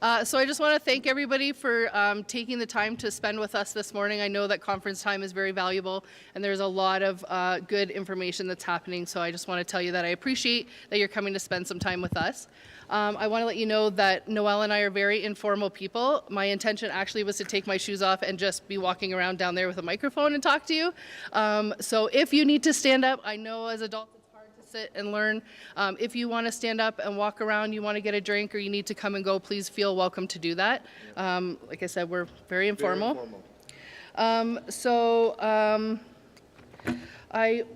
So I just want to thank everybody for taking the time to spend with us this morning. I know that conference time is very valuable, and there's a lot of good information that's happening. So I just want to tell you that I appreciate that you're coming to spend some time with us. I want to let you know that Noel and I are very informal people. My intention actually was to take my shoes off and just be walking around down there with a microphone and talk to you. So if you need to stand up, I know as adults it's hard to sit and learn. If you want to stand up and walk around, you want to get a drink, or you need to come and go, please feel welcome to do that. Like I said, we're very informal. I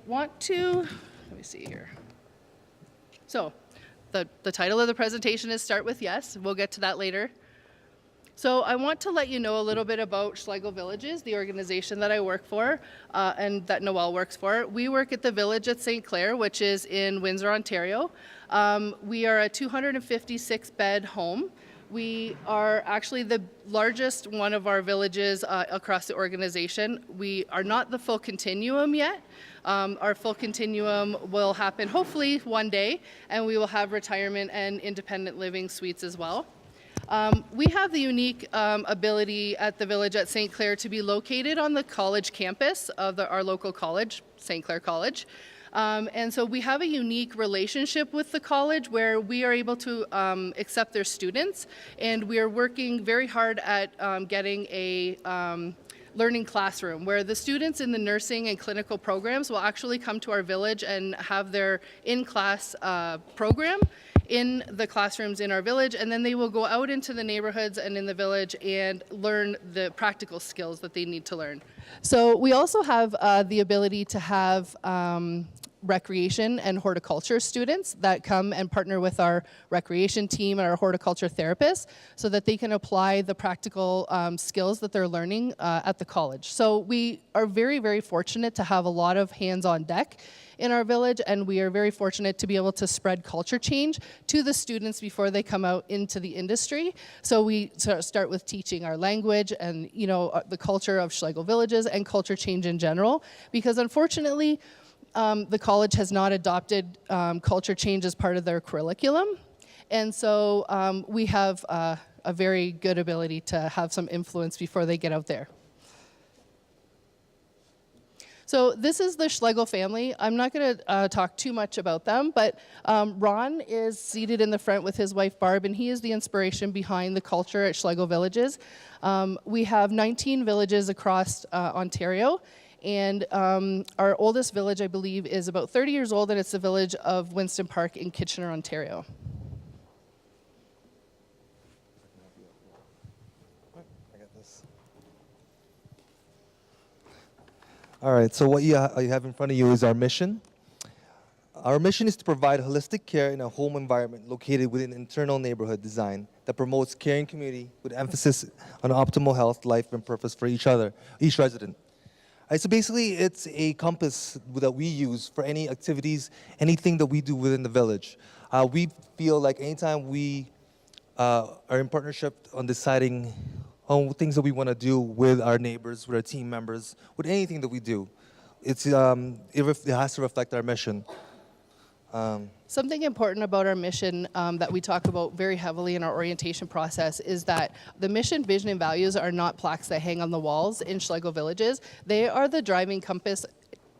want to, let me see here. So the title of the presentation is Start with Yes. We'll get to that later. So I want to let you know a little bit about Schlegel Villages, the organization that I work for and that Noel works for. We work at the village at St. Clair, which is in Windsor, Ontario. We are a 256-bed home. We are actually the largest one of our villages across the organization. We are not the full continuum yet. Our full continuum will happen hopefully one day, and we will have retirement and independent living suites as well. We have the unique ability at the village at St. Clair to be located on the college campus of our local college, St. Clair College. And so we have a unique relationship with the college where we are able to accept their students, and we are working very hard at getting a learning classroom where the students in the nursing and clinical programs will actually come to our village and have their in-class program in the classrooms in our village, and then they will go out into the neighborhoods and in the village and learn the practical skills that they need to learn. So we also have the ability to have recreation and horticulture students that come and partner with our recreation team and our horticulture therapists so that they can apply the practical skills that they're learning at the college. So we are very, very fortunate to have a lot of hands on deck in our village, and we are very fortunate to be able to spread culture change to the students before they come out into the industry. So we start with teaching our language and, you know, the culture of Schlegel Villages and culture change in general, because unfortunately the college has not adopted culture change as part of their curriculum. And so we have a very good ability to have some influence before they get out there. So this is the Schlegel family. I'm not going to talk too much about them, but Ron is seated in the front with his wife Barb, and he is the inspiration behind the culture at Schlegel Villages. We have 19 villages across Ontario, and our oldest village, I believe, is about 30 years old, and it's the village of Winston Park in Kitchener, Ontario. All right, so what you have in front of you is our mission. Our mission is to provide holistic care in a home environment located within internal neighborhood design that promotes caring community with emphasis on optimal health, life, and purpose for each resident. So basically, it's a compass that we use for any activities, anything that we do within the village. We feel like anytime we are in partnership on deciding on things that we want to do with our neighbors, with our team members, with anything that we do, it has to reflect our mission. Something important about our mission that we talk about very heavily in our orientation process is that the mission, vision, and values are not plaques that hang on the walls in Schlegel Villages. They are the driving compass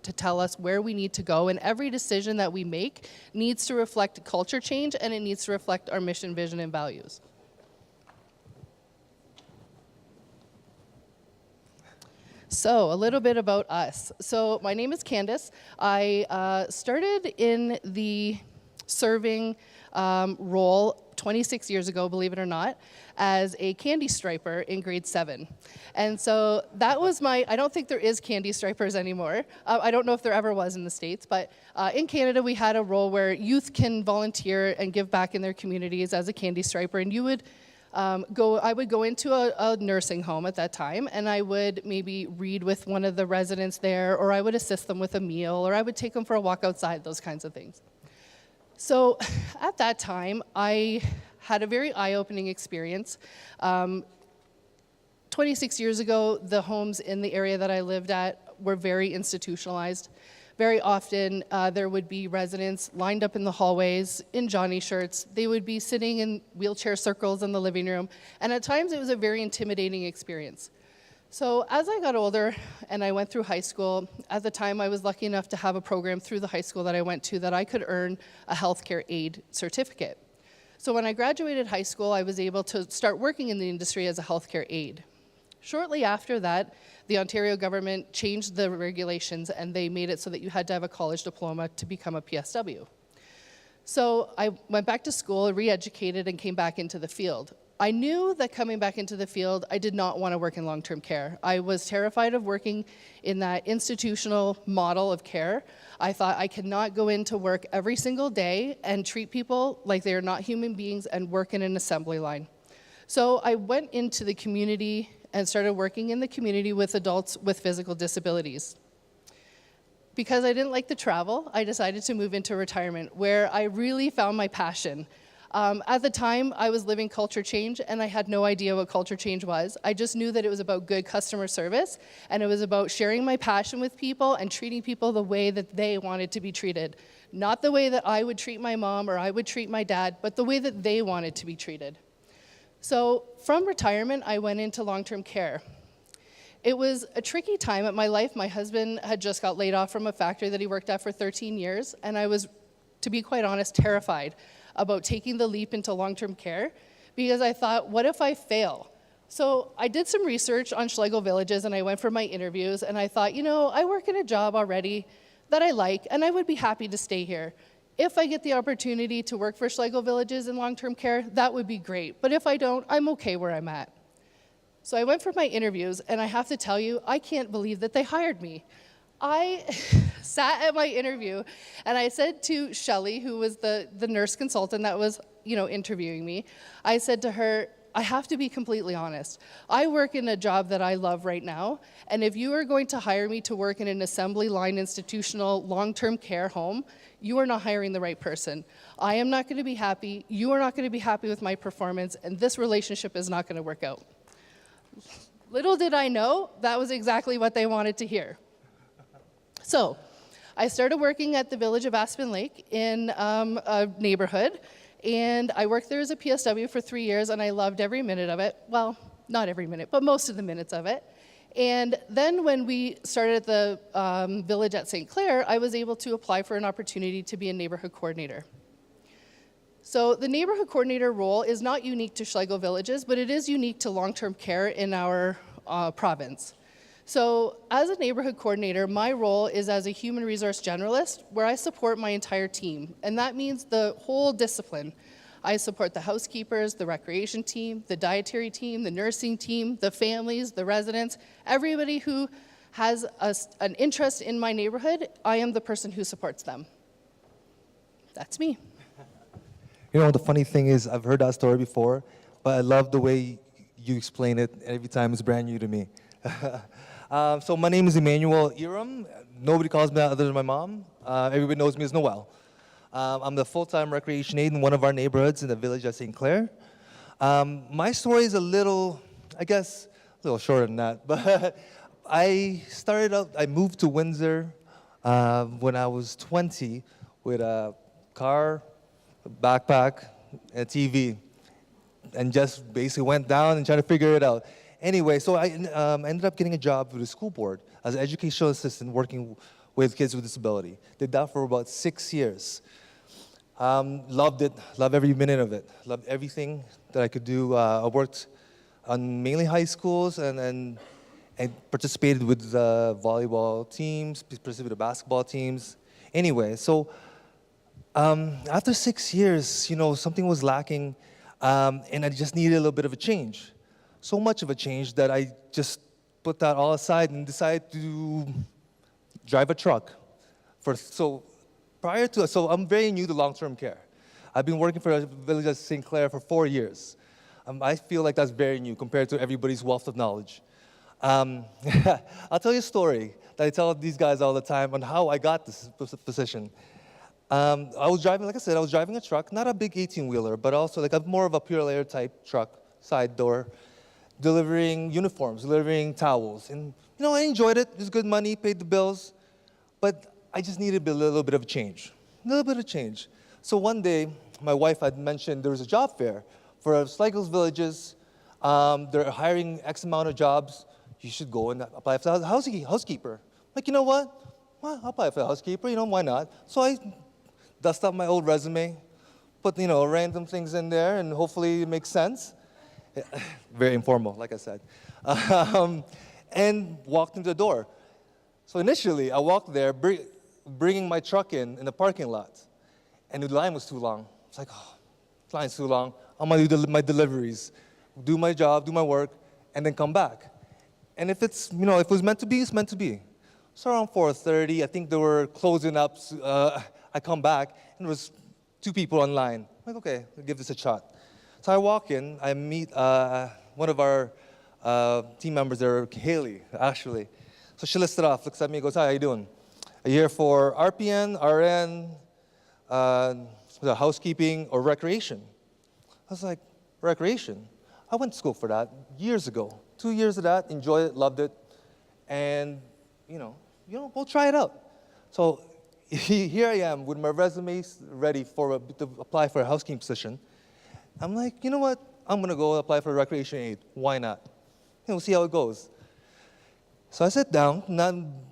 to tell us where we need to go, and every decision that we make needs to reflect culture change, and it needs to reflect our mission, vision, and values. So a little bit about us. So my name is Candace. I started in the serving role 26 years ago, believe it or not, as a candy striper in grade 7. And so that was I don't think there is candy stripers anymore. I don't know if there ever was in the States, but in Canada we had a role where youth can volunteer and give back in their communities as a candy striper, and you would I would go into a nursing home at that time, and I would maybe read with one of the residents there, or I would assist them with a meal, or I would take them for a walk outside, those kinds of things. So at that time, I had a very eye-opening experience. 26 years ago, the homes in the area that I lived at were very institutionalized. very often there would be residents lined up in the hallways in Johnny shirts. They would be sitting in wheelchair circles in the living room, and at times it was a very intimidating experience. So as I got older and I went through high school, at the time I was lucky enough to have a program through the high school that I went to that I could earn a healthcare aide certificate. So when I graduated high school, I was able to start working in the industry as a healthcare aide. Shortly after that, the Ontario government changed the regulations and they made it so that you had to have a college diploma to become a PSW. So I went back to school, re-educated, and came back into the field. I knew that coming back into the field, I did not want to work in long-term care. I was terrified of working in that institutional model of care. I thought I cannot go into work every single day and treat people like they are not human beings and work in an assembly line. So I went into the community and started working in the community with adults with physical disabilities. Because I didn't like the travel, I decided to move into retirement, where I really found my passion. At the time, I was living culture change, and I had no idea what culture change was. I just knew that it was about good customer service, and it was about sharing my passion with people and treating people the way that they wanted to be treated. Not the way that I would treat my mom or I would treat my dad, but the way that they wanted to be treated. So from retirement, I went into long-term care. It was a tricky time at my life. My husband had just got laid off from a factory that he worked at for 13 years, and I was, to be quite honest, terrified about taking the leap into long-term care because I thought, what if I fail? So I did some research on Schlegel villages and I went for my interviews and I thought, you know, I work in a job already that I like and I would be happy to stay here. If I get the opportunity to work for Schlegel villages in long-term care, that would be great. But if I don't, I'm okay where I'm at. So I went for my interviews and I have to tell you, I can't believe that they hired me. I sat at my interview and I said to Shelley, who was the nurse consultant that was, interviewing me, I said to her, I have to be completely honest. I work in a job that I love right now, and if you are going to hire me to work in an assembly line institutional long-term care home, you are not hiring the right person. I am not going to be happy, you are not going to be happy with my performance, and this relationship is not going to work out. Little did I know, that was exactly what they wanted to hear. So I started working at the village of Aspen Lake in a neighborhood, and I worked there as a PSW for 3 years, and I loved every minute of it. Well, not every minute, but most of the minutes of it. And then when we started at the village at St. Clair, I was able to apply for an opportunity to be a neighborhood coordinator. So the neighborhood coordinator role is not unique to Schlegel villages, but it is unique to long-term care in our province. So as a neighborhood coordinator, my role is as a human resource generalist, where I support my entire team, and that means the whole discipline. I support the housekeepers, the recreation team, the dietary team, the nursing team, the families, the residents, everybody who has an interest in my neighborhood. I am the person who supports them. That's me. You know, the funny thing is, I've heard that story before, but I love the way you explain it. Every time it's brand new to me. So my name is Emmanuel Erum. Nobody calls me that other than my mom. Everybody knows me as Noel. I'm the full-time recreation aide in one of our neighborhoods in the village at St. Clair. My story is a little shorter than that, but I moved to Windsor when I was 20 with a car, a backpack, and a TV, and just basically went down and tried to figure it out. Anyway, so I ended up getting a job with the school board as an educational assistant working with kids with disability. Did that for about 6 years. Loved it, loved every minute of it, loved everything that I could do. I worked on mainly high schools and participated with volleyball teams, participated with basketball teams. Anyway, so after 6 years, something was lacking, and I just needed a little bit of a change. So much of a change that I just put that all aside and decided to drive a truck. So I'm very new to long-term care. I've been working for a village at St. Clair for 4 years. I feel like that's very new compared to everybody's wealth of knowledge. I'll tell you a story that I tell these guys all the time on how I got this position. I was driving a truck, not a big 18-wheeler, but also more of a pure layer type truck, side door, delivering uniforms, delivering towels. And, I enjoyed it. It was good money, paid the bills. But I just needed a little bit of change, a little bit of change. So one day, my wife had mentioned there was a job fair for Schlegel's villages. They're hiring X amount of jobs. You should go and apply for the housekeeper. Like, you know what? Well, I'll apply for the housekeeper, why not? So I dust up my old resume, put, random things in there, and hopefully it makes sense. Very informal, like I said. And walked into the door. So initially, I walked there, bringing my truck in the parking lot. And the line was too long. It's like, oh, the line's too long. I'm gonna do my deliveries, do my job, do my work, and then come back. And if it's, if it was meant to be, it's meant to be. So around 4:30, I think they were closing up. I come back, and there was 2 people online. I'm like, okay, I'll give this a shot. So I walk in, I meet one of our team members there, Haley, actually. So she listed off, looks at me, goes, hi, how you doing? A year for RPN, RN, housekeeping, or recreation. I was like, recreation? I went to school for that years ago. 2 years of that, enjoyed it, loved it, and we'll try it out. So here I am with my resume ready to apply for a housekeeping position. I'm like, you know what? I'm gonna go apply for a recreation aide. Why not? We'll see how it goes. So I sit down,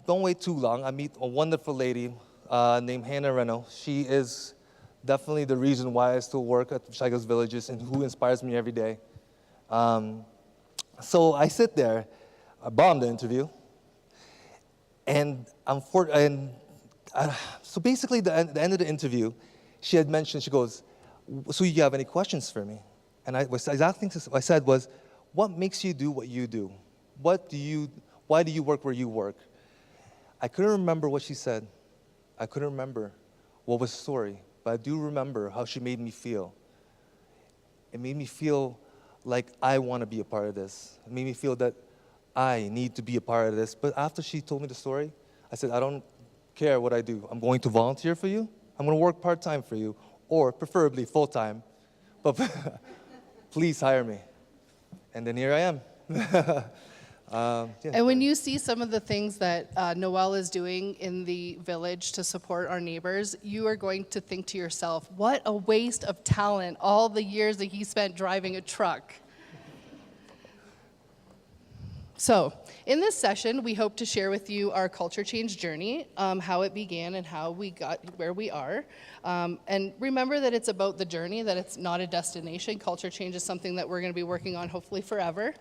don't wait too long. I meet a wonderful lady named Hannah Reno. She is definitely the reason why I still work at Schlegel's Villages and who inspires me every day. So I sit there, I bombed the interview, and so basically the end of the interview, she had mentioned, she goes, so you have any questions for me? And I said was, what makes you do what you do? Why do you work where you work? I couldn't remember what she said. I couldn't remember what was the story, but I do remember how she made me feel. It made me feel like I want to be a part of this. It made me feel that I need to be a part of this. But after she told me the story, I said, I don't care what I do. I'm going to volunteer for you. I'm going to work part-time for you, or preferably full-time. But please hire me. And then here I am. And when you see some of the things that Noel is doing in the village to support our neighbors, you are going to think to yourself, what a waste of talent, all the years that he spent driving a truck. So, in this session, we hope to share with you our culture change journey, how it began and how we got where we are. And remember that it's about the journey, that it's not a destination. Culture change is something that we're going to be working on hopefully forever.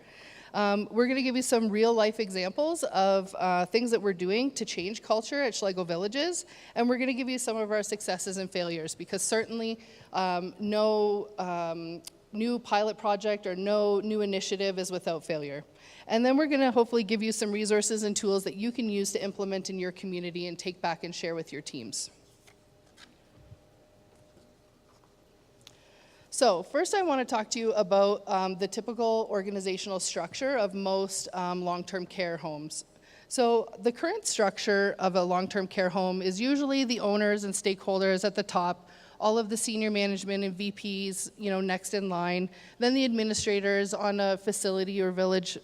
We're going to give you some real-life examples of things that we're doing to change culture at Schlegel Villages, and we're going to give you some of our successes and failures, because certainly no new pilot project or no new initiative is without failure. And then we're going to hopefully give you some resources and tools that you can use to implement in your community and take back and share with your teams. So first I want to talk to you about the typical organizational structure of most long-term care homes. So the current structure of a long-term care home is usually the owners and stakeholders at the top, all of the senior management and VPs, next in line, then the administrators on a facility or village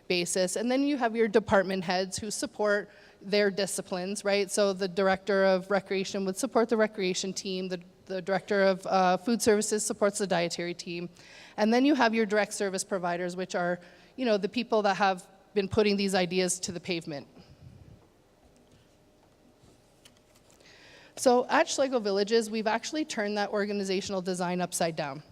basis, and then you have your department heads who support their disciplines, right? So the director of recreation would support the recreation team, the director of food services supports the dietary team, and then you have your direct service providers, which are, the people that have been putting these ideas to the pavement. So at Schlegel Villages, we've actually turned that organizational design upside down.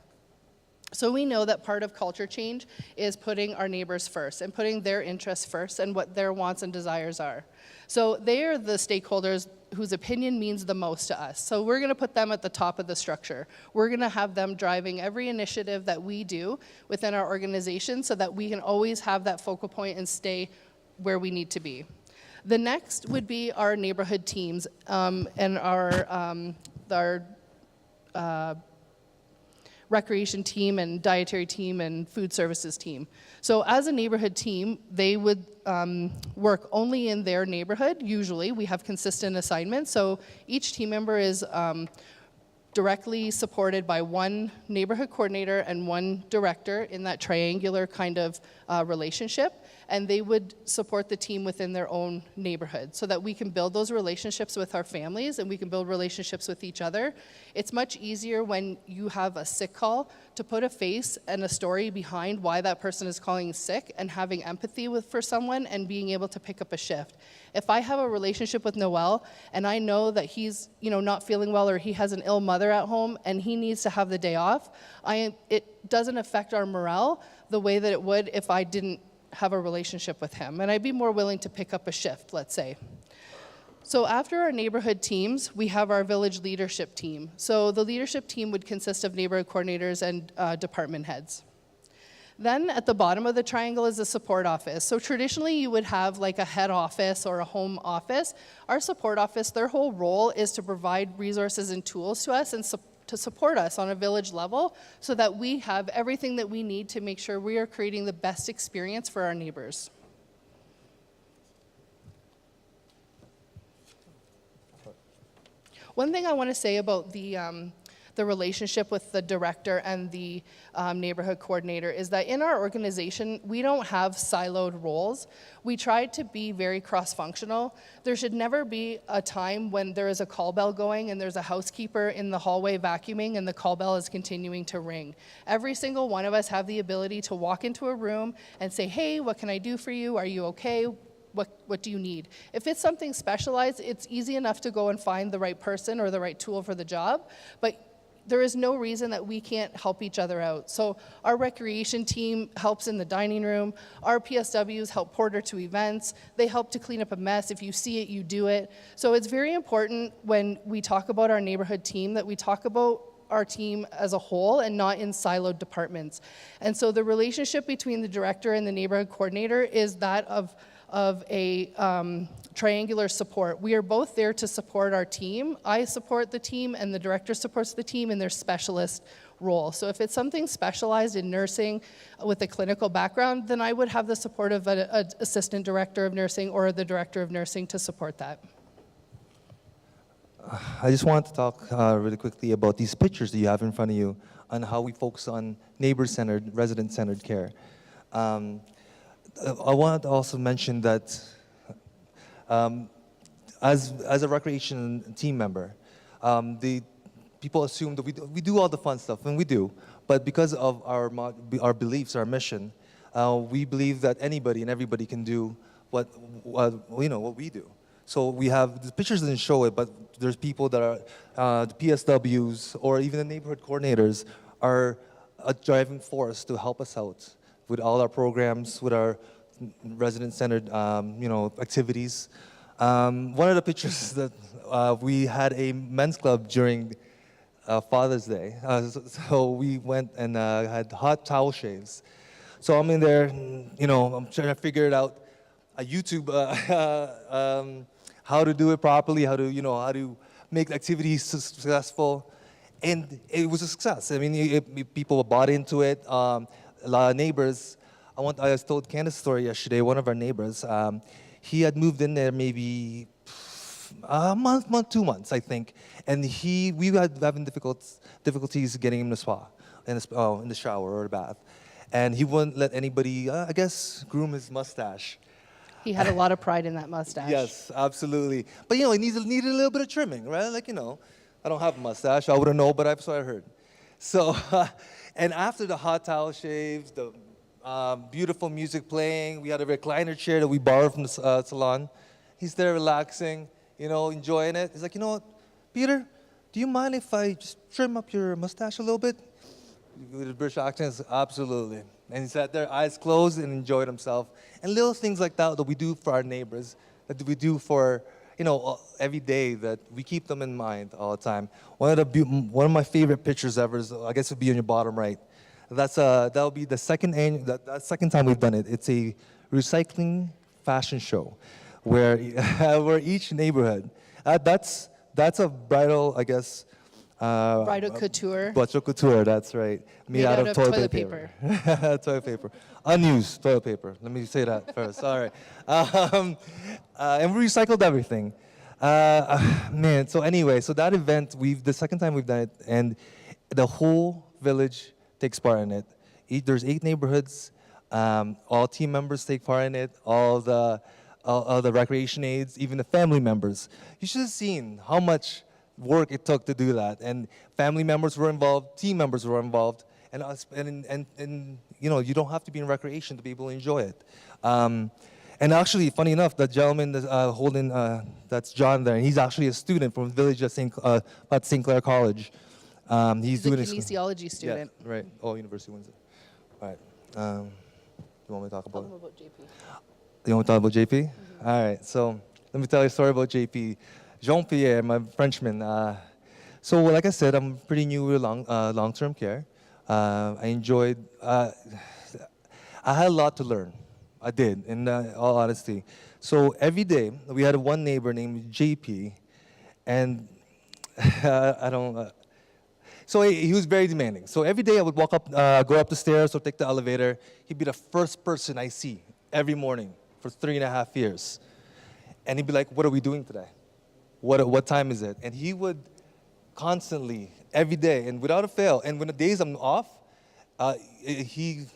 So we know that part of culture change is putting our neighbors first and putting their interests first and what their wants and desires are. So they are the stakeholders whose opinion means the most to us. So we're going to put them at the top of the structure. We're going to have them driving every initiative that we do within our organization so that we can always have that focal point and stay where we need to be. The next would be our neighborhood teams and our recreation team and dietary team and food services team. So as a neighborhood team, they would work only in their neighborhood. Usually we have consistent assignments. So each team member is directly supported by one neighborhood coordinator and one director in that triangular kind of relationship. and they would support the team within their own neighborhood so that we can build those relationships with our families and we can build relationships with each other. It's much easier when you have a sick call to put a face and a story behind why that person is calling sick and having empathy for someone and being able to pick up a shift. If I have a relationship with Noel and I know that he's not feeling well or he has an ill mother at home and he needs to have the day off, it doesn't affect our morale the way that it would if I didn't have a relationship with him. And I'd be more willing to pick up a shift, let's say. So after our neighborhood teams, we have our village leadership team. So the leadership team would consist of neighborhood coordinators and department heads. Then at the bottom of the triangle is the support office. So traditionally you would have like a head office or a home office. Our support office, their whole role is to provide resources and tools to us and to support us on a village level so that we have everything that we need to make sure we are creating the best experience for our neighbors. One thing I want to say about the relationship with the director and the neighborhood coordinator is that in our organization, we don't have siloed roles. We try to be very cross-functional. There should never be a time when there is a call bell going and there's a housekeeper in the hallway vacuuming and the call bell is continuing to ring. Every single one of us have the ability to walk into a room and say, hey, what can I do for you? Are you okay? What do you need? If it's something specialized, it's easy enough to go and find the right person or the right tool for the job, but there is no reason that we can't help each other out. So our recreation team helps in the dining room. Our PSWs help porter to events. They help to clean up a mess. If you see it, you do it. So it's very important when we talk about our neighborhood team that we talk about our team as a whole and not in siloed departments. And so the relationship between the director and the neighborhood coordinator is that of a triangular support. We are both there to support our team. I support the team and the director supports the team in their specialist role. So if it's something specialized in nursing with a clinical background, then I would have the support of an assistant director of nursing or the director of nursing to support that. I just want to talk really quickly about these pictures that you have in front of you and how we focus on neighbor-centered, resident-centered care. I want to also mention that as a recreation team member, the people assume that we do all the fun stuff, and we do. But because of our beliefs, our mission, we believe that anybody and everybody can do what we do. So we have the pictures didn't show it, but there's people that are the PSWs or even the neighborhood coordinators are a driving force to help us out with all our programs, with our resident-centered, activities. One of the pictures is that we had a men's club during Father's Day. So we went and had hot towel shaves. So I'm in there, I'm trying to figure it out. YouTube how to do it properly, how to make activities successful, and it was a success. I mean, people bought into it. A lot of neighbors. I told Candace a story yesterday. One of our neighbors, he had moved in there maybe a month, 2 months, I think, and we had having difficulties getting him to spa, in the shower or the bath, and he wouldn't let anybody, I guess, groom his mustache. He had a lot of pride in that mustache. Yes, absolutely. But it needed a little bit of trimming, right? I don't have a mustache. I wouldn't know, but so I heard. So, and after the hot towel shaves, the beautiful music playing, we had a recliner chair that we borrowed from the salon. He's there relaxing, enjoying it. He's like, Peter, do you mind if I just trim up your mustache a little bit? With a British accent, absolutely. And he sat there, eyes closed, and enjoyed himself. And little things like that we do for our neighbors, that we do for, every day, that we keep them in mind all the time. One of my favorite pictures ever is, I guess, it'll be on your bottom right. That'll be the second time we've done it. It's a recycling fashion show, where each neighborhood. That's a bridal, I guess. Bridal couture. Bridal couture, that's right. Made out of toilet paper. Toilet paper. Unused toilet paper. Let me say that first. Sorry. And we recycled everything. Man, so anyway, so that event, the second time we've done it, and the whole village takes part in it. There's 8 neighborhoods. All team members take part in it, all the recreation aides, even the family members. You should have seen how much work it took to do that. And family members were involved, team members were involved, and you know, you don't have to be in recreation to be able to enjoy it. And actually, funny enough, the gentleman that's holding, that's John there, and he's actually a student from the village at St. Clair College. He's a doing kinesiology student. Yeah, right. Oh, University of Windsor. All right. You want me to talk Tell about them about JP. You want to talk about JP? All right. So let me tell you a story about JP. Jean-Pierre, my Frenchman. So like I said, I'm pretty new to long-term care. I enjoyed. I had a lot to learn. I did, in all honesty. So every day we had one neighbor named JP, and I don't. So he was very demanding. So every day I would walk up, go up the stairs or take the elevator. He'd be the first person I see every morning for 3.5 years. And he'd be like, "What are we doing today? What time is it?" And he would constantly, every day, and without a fail, and when the days I'm off, his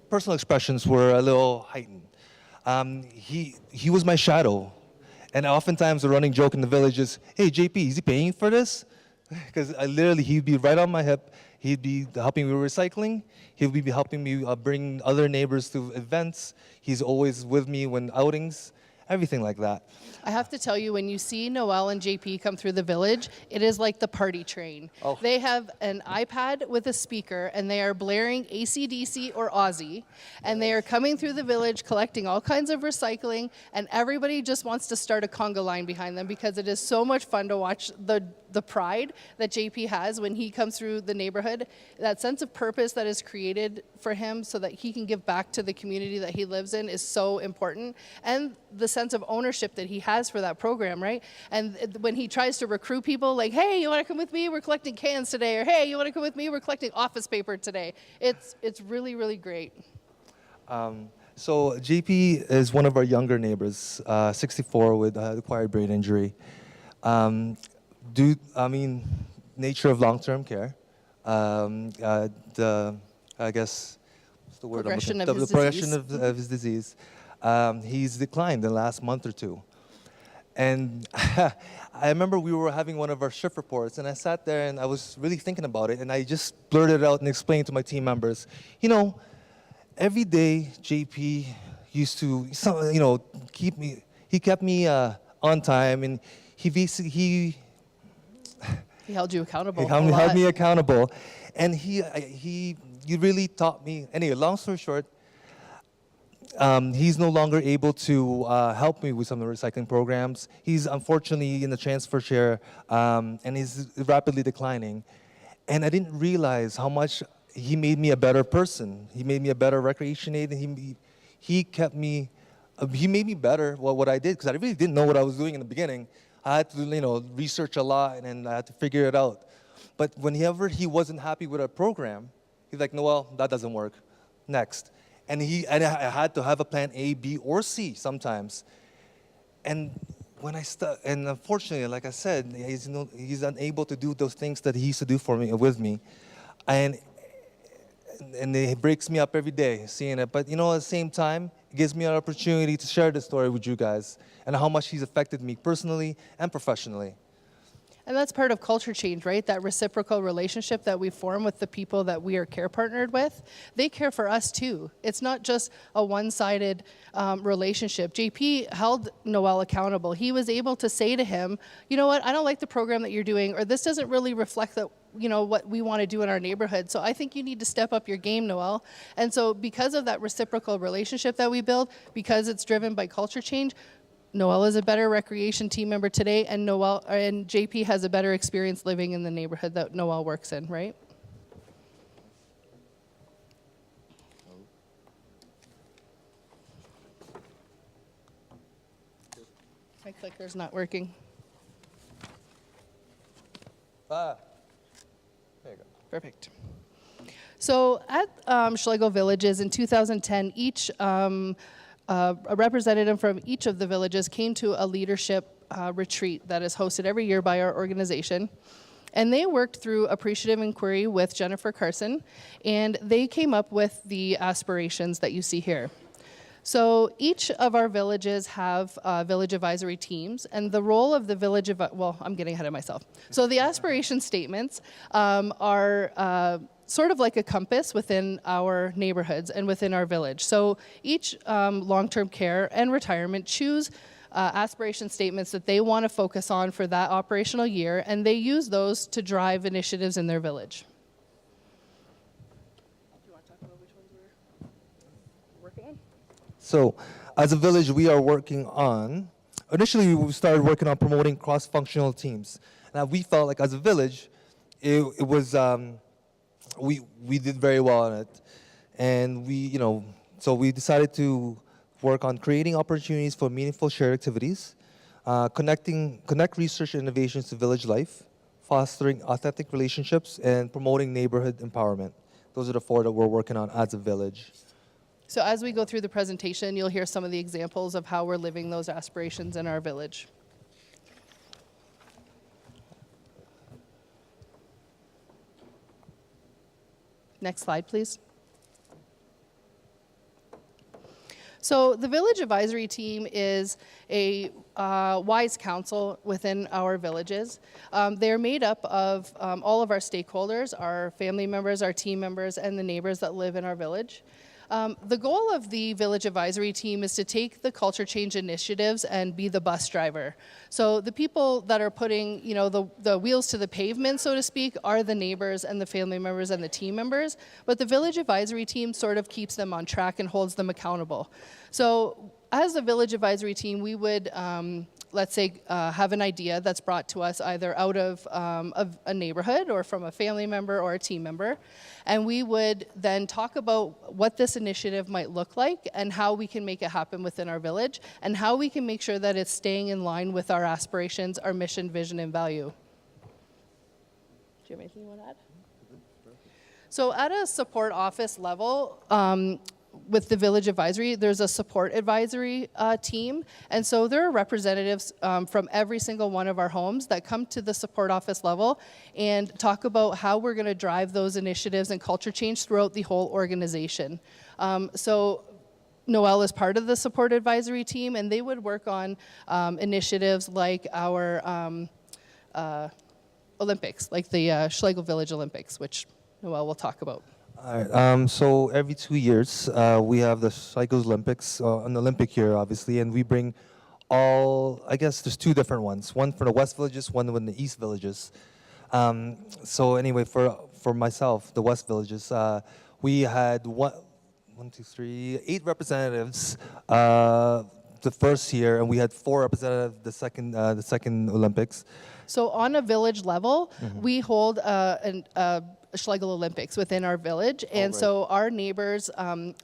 personal expressions were a little heightened. He was my shadow. And oftentimes the running joke in the village is, "Hey, JP, is he paying you for this?" Because he'd be right on my hip. He'd be helping me with recycling. He'd be helping me bring other neighbors to events. He's always with me when outings, everything like that. I have to tell you, when you see Noel and JP come through the village, it is like the party train. Oh. They have an iPad with a speaker, and they are blaring AC/DC or Aussie, and they are coming through the village collecting all kinds of recycling, and everybody just wants to start a conga line behind them because it is so much fun to watch the pride that JP has when he comes through the neighborhood, that sense of purpose that is created for him so that he can give back to the community that he lives in is so important. And the sense of ownership that he has for that program, right? And when he tries to recruit people like, "Hey, you want to come with me? We're collecting cans today," or "Hey, you want to come with me? We're collecting office paper today." It's really, really great. So JP is one of our younger neighbors, 64 with acquired brain injury. Nature of long-term care. I guess, what's the word? Progression of The his progression disease. of his disease. He's declined the last month or two. And I remember we were having one of our shift reports, and I sat there and I was really thinking about it, and I just blurted it out and explained to my team members, you know, every day JP used to, he kept me on time, and he held you accountable. held me accountable, and he really taught me. Anyway, long story short, he's no longer able to help me with some of the recycling programs. He's unfortunately in the transfer chair, and he's rapidly declining. And I didn't realize how much he made me a better person. He made me a better recreation aide, and he kept me. He made me better what I did, because I really didn't know what I was doing in the beginning. I had to, research a lot, and I had to figure it out. But whenever he wasn't happy with a program, he's like, "Noel, that doesn't work. Next." And I had to have a plan A, B, or C sometimes. And and unfortunately, like I said, he's unable to do those things that he used to do for me, with me. And it breaks me up every day seeing it. But at the same time, it gives me an opportunity to share this story with you guys and how much he's affected me personally and professionally. And that's part of culture change, right? That reciprocal relationship that we form with the people that we are care partnered with. They care for us too. It's not just a one-sided relationship. JP held Noel accountable. He was able to say to him, "You know what, I don't like the program that you're doing, or this doesn't really reflect what we want to do in our neighborhood. So I think you need to step up your game, Noel." And so because of that reciprocal relationship that we build, because it's driven by culture change, Noel is a better recreation team member today, and JP has a better experience living in the neighborhood that Noel works in, right? My clicker's not working. There you go. Perfect. So at Schlegel Villages in 2010, a representative from each of the villages came to a leadership retreat that is hosted every year by our organization. And they worked through appreciative inquiry with Jennifer Carson, and they came up with the aspirations that you see here. So each of our villages have village advisory teams, and the role of the village, well, I'm getting ahead of myself. So the aspiration statements are sort of like a compass within our neighborhoods and within our village. So each long-term care and retirement choose aspiration statements that they want to focus on for that operational year, and they use those to drive initiatives in their village. Do you want to talk about which ones we're working on? So, as a village, we are working on, initially we started working on promoting cross-functional teams. Now, we felt like as a village, it was, we did very well on it. And so we decided to work on creating opportunities for meaningful shared activities, connect research and innovations to village life, fostering authentic relationships, and promoting neighborhood empowerment. Those are the 4 that we're working on as a village. So as we go through the presentation, you'll hear some of the examples of how we're living those aspirations in our village. Next slide, please. So the village advisory team is a wise council within our villages. They're made up of all of our stakeholders, our family members, our team members, and the neighbors that live in our village. The goal of the village advisory team is to take the culture change initiatives and be the bus driver. So the people that are putting, the wheels to the pavement, so to speak, are the neighbors and the family members and the team members. But the village advisory team sort of keeps them on track and holds them accountable. So as a village advisory team, we would, let's say, have an idea that's brought to us either out of a neighborhood or from a family member or a team member. And we would then talk about what this initiative might look like and how we can make it happen within our village and how we can make sure that it's staying in line with our aspirations, our mission, vision, and value. Do you have anything you want to add? So at a support office level, with the village advisory, there's a support advisory team. And so there are representatives from every single one of our homes that come to the support office level and talk about how we're going to drive those initiatives and culture change throughout the whole organization. So Noel is part of the support advisory team, and they would work on initiatives like our Olympics, like the Schlegel Village Olympics, which Noel will talk about. All right. So every 2 years, we have the Schlegel Olympics, an Olympic year, obviously, and we bring I guess there's 2 different ones. One for the West Villages, one in the East Villages. So anyway, for myself, the West Villages, we had 8 representatives the first year, and we had 4 representatives the second Olympics. So on a village level, we hold a Schlegel Olympics within our village, and so our neighbors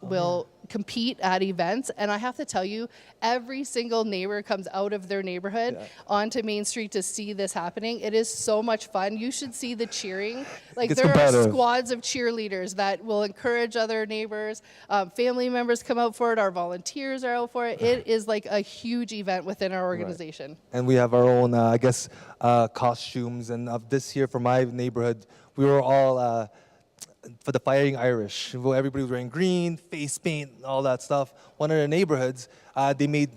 will compete at events. And I have to tell you, every single neighbor comes out of their neighborhood onto Main Street to see this happening. It is so much fun. You should see the cheering. Like, there are squads of cheerleaders that will encourage other neighbors. Family members come out for it. Our volunteers are out for it. It is like a huge event within our organization. Right. And we have our own, costumes. And this year for my neighborhood, we were all for the Fighting Irish. Everybody was wearing green, face paint, all that stuff. One of the neighborhoods, they made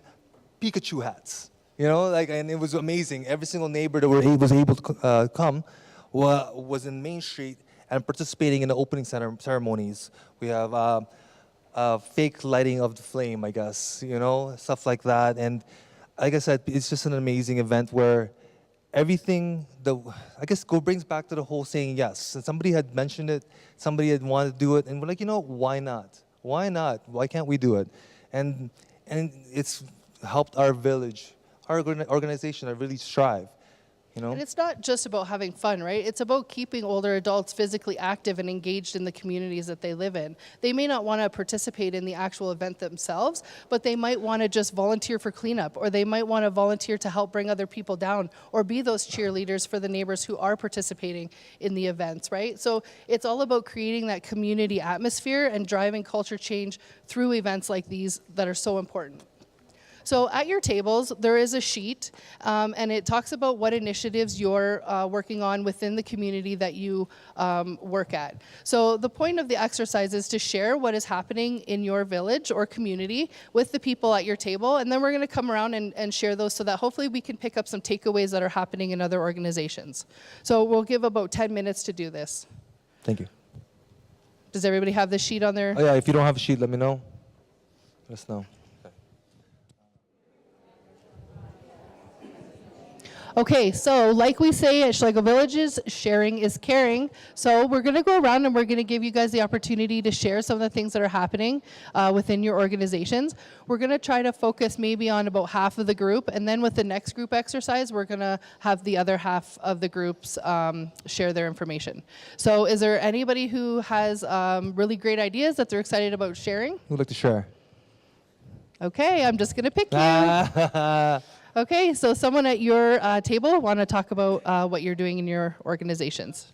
Pikachu hats. And it was amazing. Every single neighbor that was able to come was in Main Street and participating in the opening ceremonies. We have fake lighting of the flame, I guess, stuff like that. And like I said, it's just an amazing event where everything brings back to the whole saying yes. And somebody had mentioned it, somebody had wanted to do it, and we're like, why not? Why not? Why can't we do it? And it's helped our village, our organization, to really strive. And it's not just about having fun, right? It's about keeping older adults physically active and engaged in the communities that they live in. They may not want to participate in the actual event themselves, but they might want to just volunteer for cleanup, or they might want to volunteer to help bring other people down, or be those cheerleaders for the neighbors who are participating in the events, right? So it's all about creating that community atmosphere and driving culture change through events like these that are so important. So at your tables, there is a sheet, and it talks about what initiatives you're working on within the community that you work at. So the point of the exercise is to share what is happening in your village or community with the people at your table, and then we're going to come around and share those so that hopefully we can pick up some takeaways that are happening in other organizations. So we'll give about 10 minutes to do this. Thank you. Does everybody have this sheet on their? Oh yeah, if you don't have a sheet, let me know. Let us know. Okay, so like we say at Schlegel Villages, sharing is caring. So we're going to go around and we're going to give you guys the opportunity to share some of the things that are happening within your organizations. We're going to try to focus maybe on about half of the group, and then with the next group exercise, we're going to have the other half of the groups share their information. So is there anybody who has really great ideas that they're excited about sharing? Who'd like to share? Okay, I'm just going to pick you. Okay, so someone at your table want to talk about what you're doing in your organizations.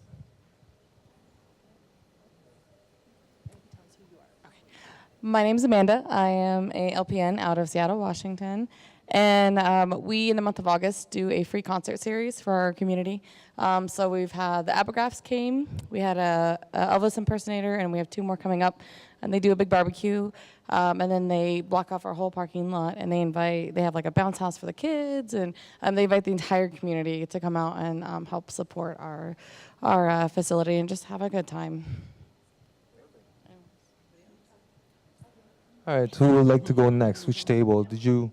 My name is Amanda. I am a LPN out of Seattle, Washington. And we, in the month of August, do a free concert series for our community. So we've had the Abergraphs came, we had a Elvis impersonator, and we have 2 more coming up. And they do a big barbecue, and then they block off our whole parking lot, and they have like a bounce house for the kids, and they invite the entire community to come out and help support our facility and just have a good time. All right, who would like to go next? Which table? Did you?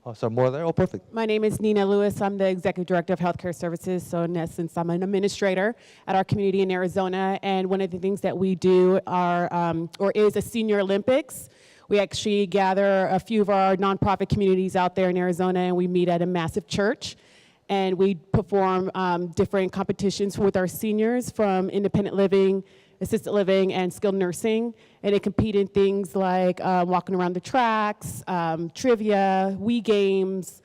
Oh, sorry, more there? Oh, perfect. My name is Nina Lewis. I'm the Executive Director of Healthcare Services. So in essence, I'm an administrator at our community in Arizona. And one of the things that we do is a Senior Olympics. We actually gather a few of our nonprofit communities out there in Arizona, and we meet at a massive church. And we perform different competitions with our seniors from independent living, assisted living, and skilled nursing. And they compete in things like walking around the tracks, trivia, Wii games,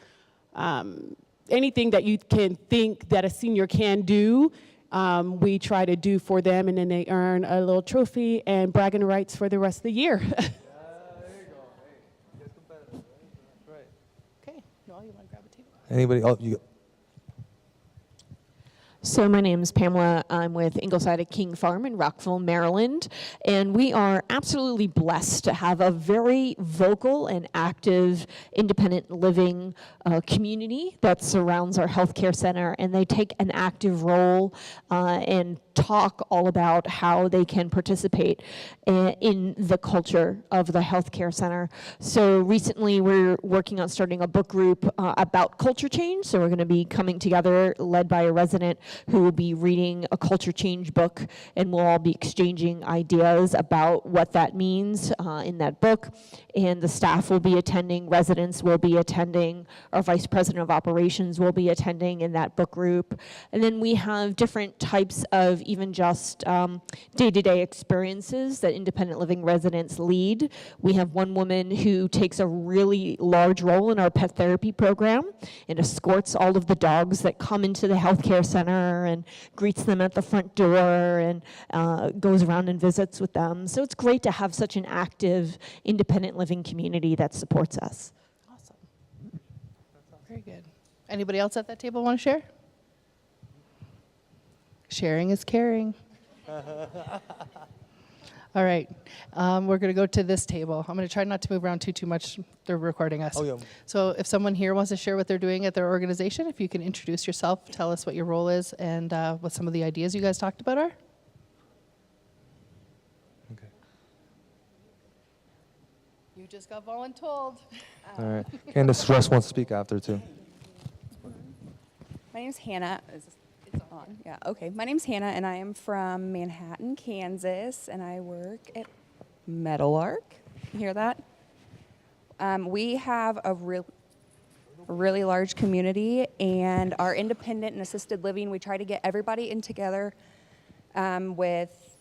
anything that you can think that a senior can do, we try to do for them, and then they earn a little trophy and bragging rights for the rest of the year. There you go. Hey, get competitive, right? That's right. Okay, Noel, you want to grab a table? Anybody? Oh, you. So my name is Pamela. I'm with Ingleside at King Farm in Rockville, Maryland, and we are absolutely blessed to have a very vocal and active independent living community that surrounds our healthcare center, and they take an active role and talk all about how they can participate in the culture of the healthcare center. So recently we're working on starting a book group about culture change. So we're going to be coming together, led by a resident who will be reading a culture change book, and we'll all be exchanging ideas about what that means in that book. And the staff will be attending, residents will be attending, our vice president of operations will be attending in that book group. And then we have different types of even just day-to-day experiences that independent living residents lead. We have one woman who takes a really large role in our pet therapy program and escorts all of the dogs that come into the healthcare center and greets them at the front door and goes around and visits with them. So it's great to have such an active independent living community that supports us. Awesome. Very good. Anybody else at that table want to share? Sharing is caring. All right, we're going to go to this table. I'm going to try not to move around too much. They're recording us. Oh, yeah. So if someone here wants to share what they're doing at their organization, if you can introduce yourself, tell us what your role is, and what some of the ideas you guys talked about are. Okay. You just got voluntold. All right. Candace Russ wants to speak after too. My name's Hannah. Is this on? Yeah, okay. My name's Hannah, and I am from Manhattan, Kansas, and I work at Meadowlark. You hear that? We have a really large community, and our independent and assisted living, we try to get everybody in together with,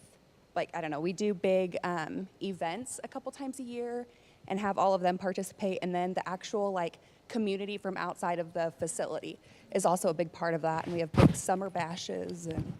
like, I don't know, we do big events a couple times a year and have all of them participate, and then the actual, like, community from outside of the facility is also a big part of that, and we have big summer bashes. And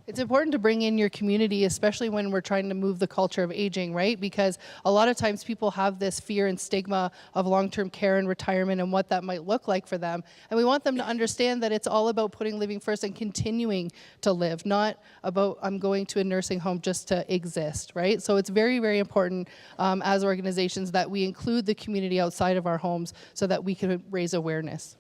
It's important to bring in your community, especially when we're trying to move the culture of aging, right? Because a lot of times people have this fear and stigma of long-term care and retirement and what that might look like for them. And we want them to understand that it's all about putting living first and continuing to live, not about I'm going to a nursing home just to exist, right? So it's very, very important as organizations that we include the community outside of our homes so that we can raise awareness.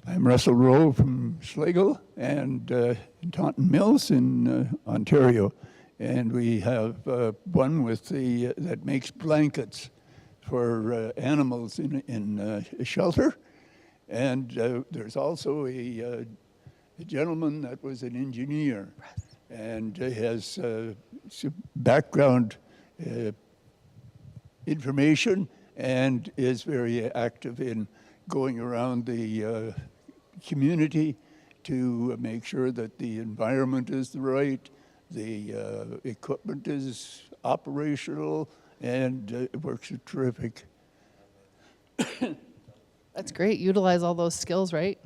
I'm Russell Rowe from Schlegel and in Taunton Mills in Ontario, and we have one with that makes blankets for animals in a shelter, and there's also a gentleman that was an engineer and has some background information and is very active in going around the community to make sure that the environment is right, the equipment is operational, and it works terrific. That's great. Utilize all those skills, right?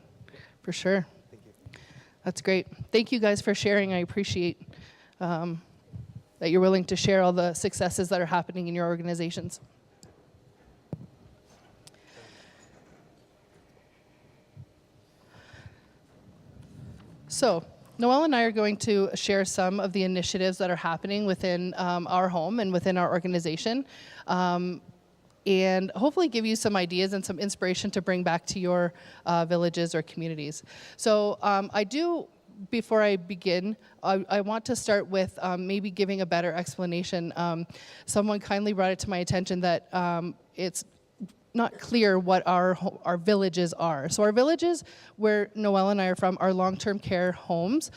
For sure. Thank you. That's great. Thank you guys for sharing. I appreciate that you're willing to share all the successes that are happening in your organizations. So, Noel and I are going to share some of the initiatives that are happening within our home and within our organization, and hopefully give you some ideas and some inspiration to bring back to your villages or communities. So before I begin, I want to start with maybe giving a better explanation. Someone kindly brought it to my attention that it's not clear what our villages are. So our villages, where Noel and I are from, are long-term care homes.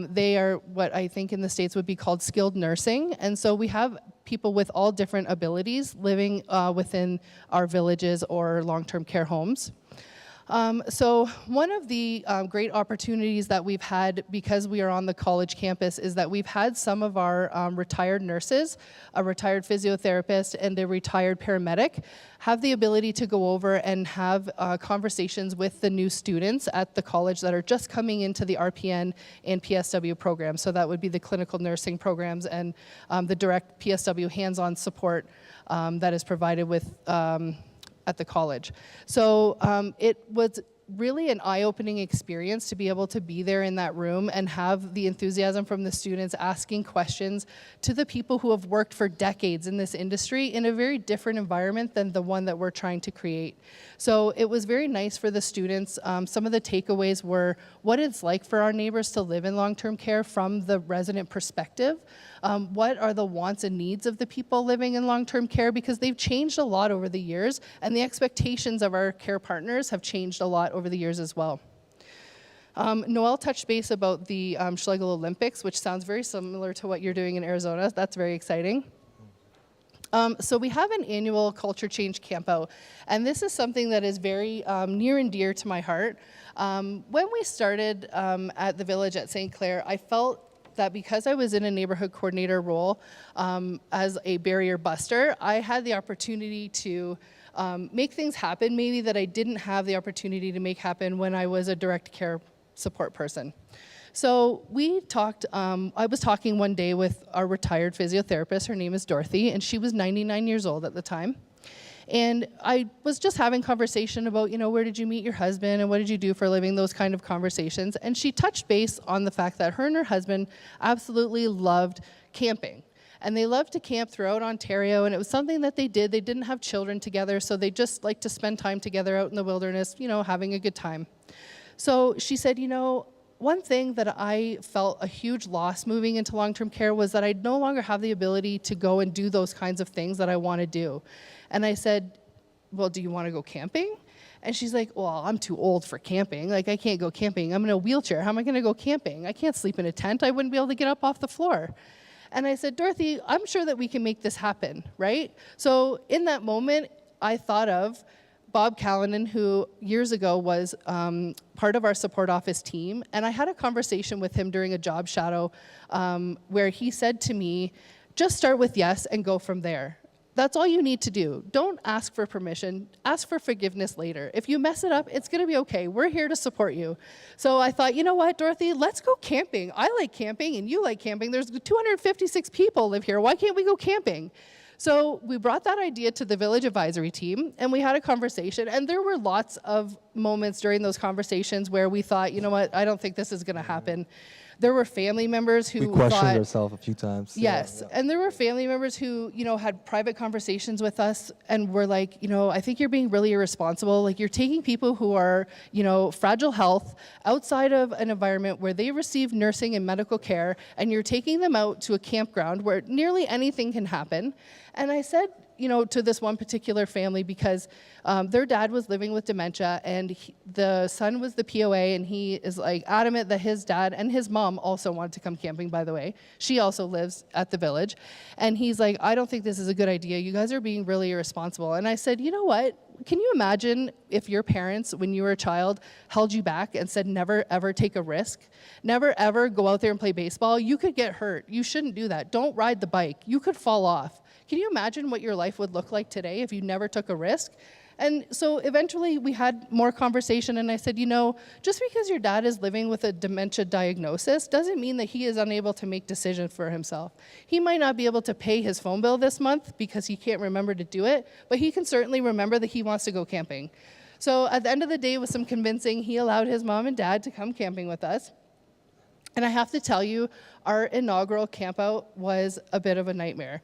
They are what I think in the States would be called skilled nursing. And so we have people with all different abilities living within our villages or long-term care homes. So one of the great opportunities that we've had because we are on the college campus is that we've had some of our retired nurses, a retired physiotherapist, and a retired paramedic have the ability to go over and have conversations with the new students at the college that are just coming into the RPN and PSW programs. So that would be the clinical nursing programs and the direct PSW hands-on support that is provided with at the college. So it was really an eye-opening experience to be able to be there in that room and have the enthusiasm from the students asking questions to the people who have worked for decades in this industry in a very different environment than the one that we're trying to create. So it was very nice for the students. Some of the takeaways were what it's like for our neighbors to live in long-term care from the resident perspective. What are the wants and needs of the people living in long-term care, because they've changed a lot over the years, and the expectations of our care partners have changed a lot over the years as well. Noel touched base about the Schlegel Olympics, which sounds very similar to what you're doing in Arizona. That's very exciting. So we have an annual culture change campout, and this is something that is very near and dear to my heart. When we started at the village at St. Clair, I felt that because I was in a neighborhood coordinator role as a barrier buster, I had the opportunity to make things happen maybe that I didn't have the opportunity to make happen when I was a direct care support person. So we talked, I was talking one day with our retired physiotherapist. Her name is Dorothy, and she was 99 years old at the time. And I was just having conversation about, where did you meet your husband and what did you do for a living, those kind of conversations. And she touched base on the fact that her and her husband absolutely loved camping. And they loved to camp throughout Ontario, and it was something that they did. They didn't have children together, so they just liked to spend time together out in the wilderness, having a good time. So she said, one thing that I felt a huge loss moving into long-term care was that I no longer have the ability to go and do those kinds of things that I want to do. And I said, well, do you want to go camping? And she's like, well, I'm too old for camping. Like, I can't go camping. I'm in a wheelchair. How am I going to go camping? I can't sleep in a tent. I wouldn't be able to get up off the floor. And I said, Dorothy, I'm sure that we can make this happen, right? So in that moment, I thought of Bob Callanan, who years ago was part of our support office team. And I had a conversation with him during a job shadow where he said to me, just start with yes and go from there. That's all you need to do. Don't ask for permission. Ask for forgiveness later. If you mess it up, it's going to be okay. We're here to support you. So I thought, you know what, Dorothy, let's go camping. I like camping and you like camping. There's 256 people live here. Why can't we go camping? So we brought that idea to the village advisory team, and we had a conversation, and there were lots of moments during those conversations where we thought, you know what, I don't think this is going to happen. There were family members who We questioned thought, ourselves a few times. yes, and there were family members who, had private conversations with us and were like, I think you're being really irresponsible. Like, you're taking people who are, fragile health outside of an environment where they receive nursing and medical care, and you're taking them out to a campground where nearly anything can happen. And I said, to this one particular family, because their dad was living with dementia, and the son was the POA, and he is like adamant that his dad and his mom also wanted to come camping, by the way. She also lives at the village. And he's like, I don't think this is a good idea. You guys are being really irresponsible. And I said, you know what? Can you imagine if your parents, when you were a child, held you back and said, never, ever take a risk? Never, ever go out there and play baseball? You could get hurt. You shouldn't do that. Don't ride the bike. You could fall off. Can you imagine what your life would look like today if you never took a risk? And so eventually we had more conversation, and I said, just because your dad is living with a dementia diagnosis doesn't mean that he is unable to make decisions for himself. He might not be able to pay his phone bill this month because he can't remember to do it, but he can certainly remember that he wants to go camping. So at the end of the day, with some convincing, he allowed his mom and dad to come camping with us. And I have to tell you, our inaugural campout was a bit of a nightmare.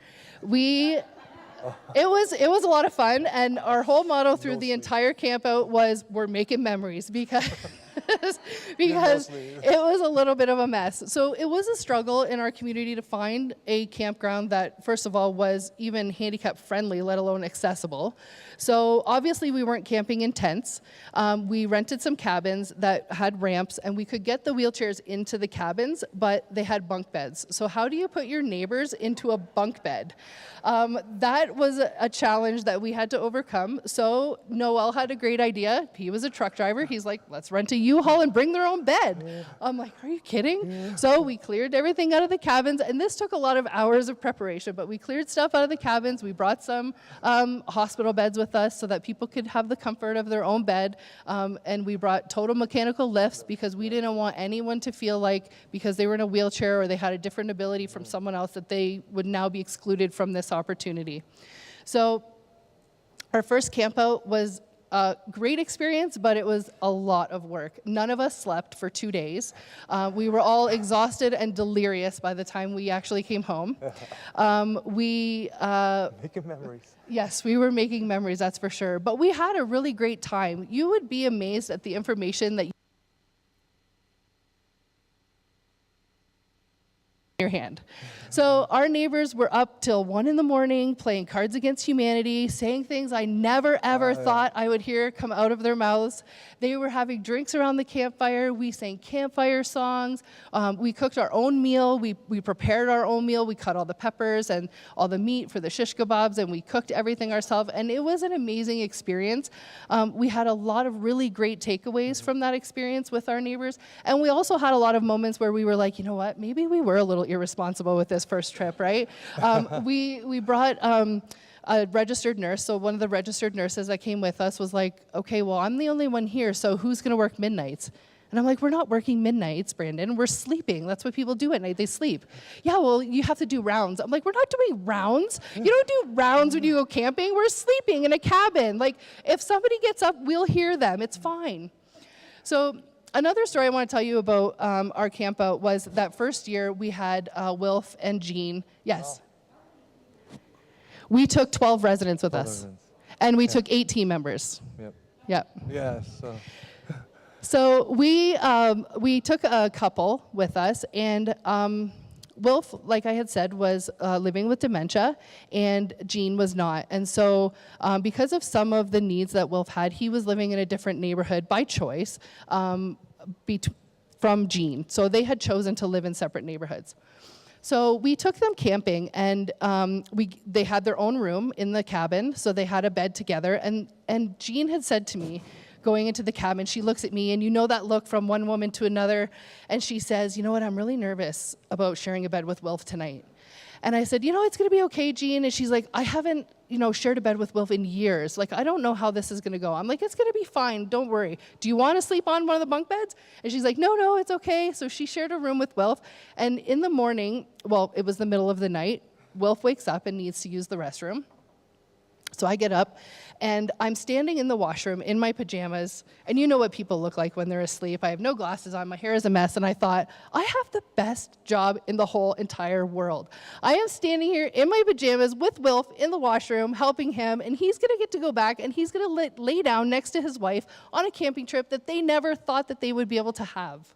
It was a lot of fun, and our whole motto through the entire campout was, we're making memories, because it was a little bit of a mess. So it was a struggle in our community to find a campground that, first of all, was even handicap friendly, let alone accessible. So obviously we weren't camping in tents. We rented some cabins that had ramps, and we could get the wheelchairs into the cabins, but they had bunk beds. So how do you put your neighbors into a bunk bed? That was a challenge that we had to overcome. So Noel had a great idea. He was a truck driver. He's like, let's rent a U-Haul and bring their own bed. Yeah. I'm like, are you kidding? Yeah. So we cleared everything out of the cabins, and this took a lot of hours of preparation, but we cleared stuff out of the cabins. We brought some hospital beds with us so that people could have the comfort of their own bed, and we brought total mechanical lifts because we didn't want anyone to feel like because they were in a wheelchair or they had a different ability from someone else that they would now be excluded from this opportunity. So our first campout was a great experience, but it was a lot of work. None of us slept for 2 days. We were all exhausted and delirious by the time we actually came home. Making memories. Yes, we were making memories, that's for sure. But we had a really great time. You would be amazed at the information that your hand. So our neighbors were up till 1 a.m. playing Cards Against Humanity, saying things I never ever thought I would hear come out of their mouths. They were having drinks around the campfire. We sang campfire songs. We cooked our own meal. We prepared our own meal. We cut all the peppers and all the meat for the shish kebabs, and we cooked everything ourselves. And it was an amazing experience. We had a lot of really great takeaways from that experience with our neighbors. And we also had a lot of moments where we were like, you know what, maybe we were a little irresponsible with this first trip, right? We brought a registered nurse. So one of the registered nurses that came with us was like, okay, well, I'm the only one here, so who's going to work midnights? And I'm like, we're not working midnights, Brandon. We're sleeping. That's what people do at night. They sleep. Yeah, well, you have to do rounds. I'm like, we're not doing rounds. You don't do rounds when you go camping. We're sleeping in a cabin. Like, if somebody gets up, we'll hear them. It's fine. So another story I want to tell you about our campout was that first year we had Wilf and Jean. Yes. Wow. We took 12 residents with us. And we took 8 team members. Yep. Yes. So we took a couple with us, and Wilf, like I had said, was living with dementia, and Jean was not. And so because of some of the needs that Wilf had, he was living in a different neighborhood by choice from Jean. So they had chosen to live in separate neighborhoods. So we took them camping, and they had their own room in the cabin, so they had a bed together. And Jean had said to me, going into the cabin, she looks at me, and you know that look from one woman to another, and she says, you know what, I'm really nervous about sharing a bed with Wilf tonight. And I said, you know, it's going to be okay, Jean. And she's like, I haven't shared a bed with Wilf in years. Like, I don't know how this is going to go. I'm like, it's going to be fine. Don't worry. Do you want to sleep on one of the bunk beds? And she's like, no, it's okay. So she shared a room with Wilf. And in the morning, well, it was the middle of the night, Wilf wakes up and needs to use the restroom. So I get up, and I'm standing in the washroom in my pajamas, and you know what people look like when they're asleep. I have no glasses on, my hair is a mess, and I thought, I have the best job in the whole entire world. I am standing here in my pajamas with Wilf in the washroom, helping him, and he's gonna get to go back, and he's gonna lay down next to his wife on a camping trip that they never thought that they would be able to have.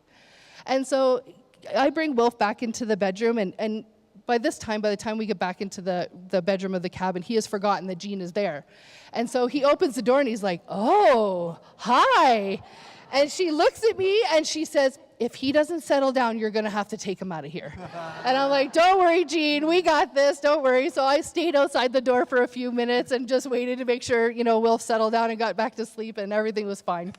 And so I bring Wilf back into the bedroom, and by the time we get back into the bedroom of the cabin, he has forgotten that Jean is there. And so he opens the door and he's like, oh, hi. And she looks at me and she says, if he doesn't settle down, you're gonna have to take him out of here. And I'm like, don't worry, Jean, we got this, don't worry. So I stayed outside the door for a few minutes and just waited to make sure, Wilf settled down and got back to sleep and everything was fine.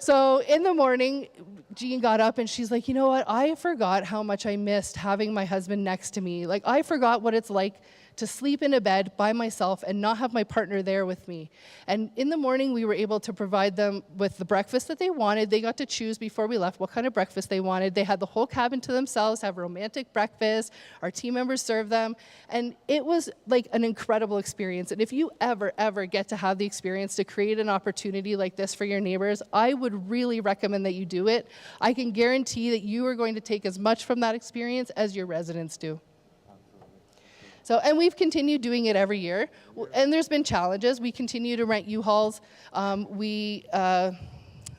So in the morning, Jean got up and she's like, you know what? I forgot how much I missed having my husband next to me. Like, I forgot what it's like to sleep in a bed by myself and not have my partner there with me. And in the morning, we were able to provide them with the breakfast that they wanted. They got to choose before we left what kind of breakfast they wanted. They had the whole cabin to themselves, have romantic breakfast. Our team members served them. And it was like an incredible experience. And if you ever get to have the experience to create an opportunity like this for your neighbors, I would really recommend that you do it. I can guarantee that you are going to take as much from that experience as your residents do. So, and we've continued doing it every year, and there's been challenges. We continue to rent U-Hauls. The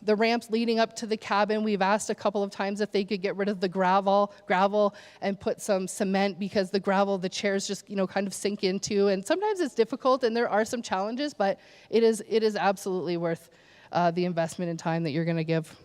ramps leading up to the cabin, we've asked a couple of times if they could get rid of the gravel and put some cement, because the gravel, the chairs just, kind of sink into, and sometimes it's difficult and there are some challenges, but it is absolutely worth the investment in time that you're gonna give.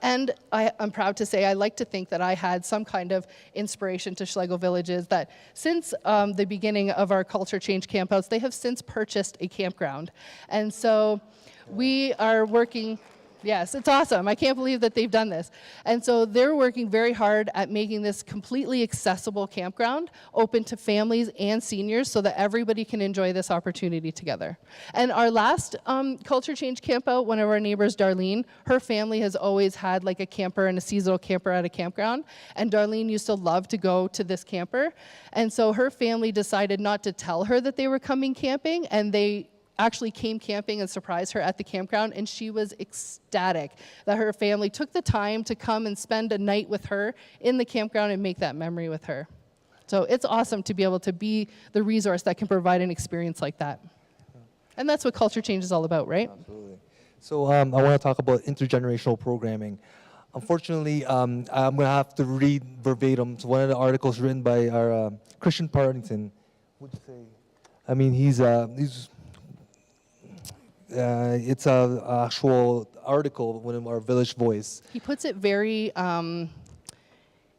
And I'm proud to say, I like to think that I had some kind of inspiration to Schlegel Villages, that since the beginning of our culture change campouts, they have since purchased a campground. And so we are working, yes, it's awesome. I can't believe that they've done this. And so they're working very hard at making this completely accessible campground, open to families and seniors, so that everybody can enjoy this opportunity together. And our last culture change campout, one of our neighbors, Darlene, her family has always had like a camper and a seasonal camper at a campground. And Darlene used to love to go to this camper. And so her family decided not to tell her that they were coming camping, and they actually came camping and surprised her at the campground, and she was ecstatic that her family took the time to come and spend a night with her in the campground and make that memory with her. So it's awesome to be able to be the resource that can provide an experience like that. And that's what culture change is all about, right? Absolutely. So I want to talk about intergenerational programming. Unfortunately, I'm going to have to read verbatim one of the articles written by our Christian Partington. Would you say? I mean, it's an actual article in our Village Voice. He puts it very,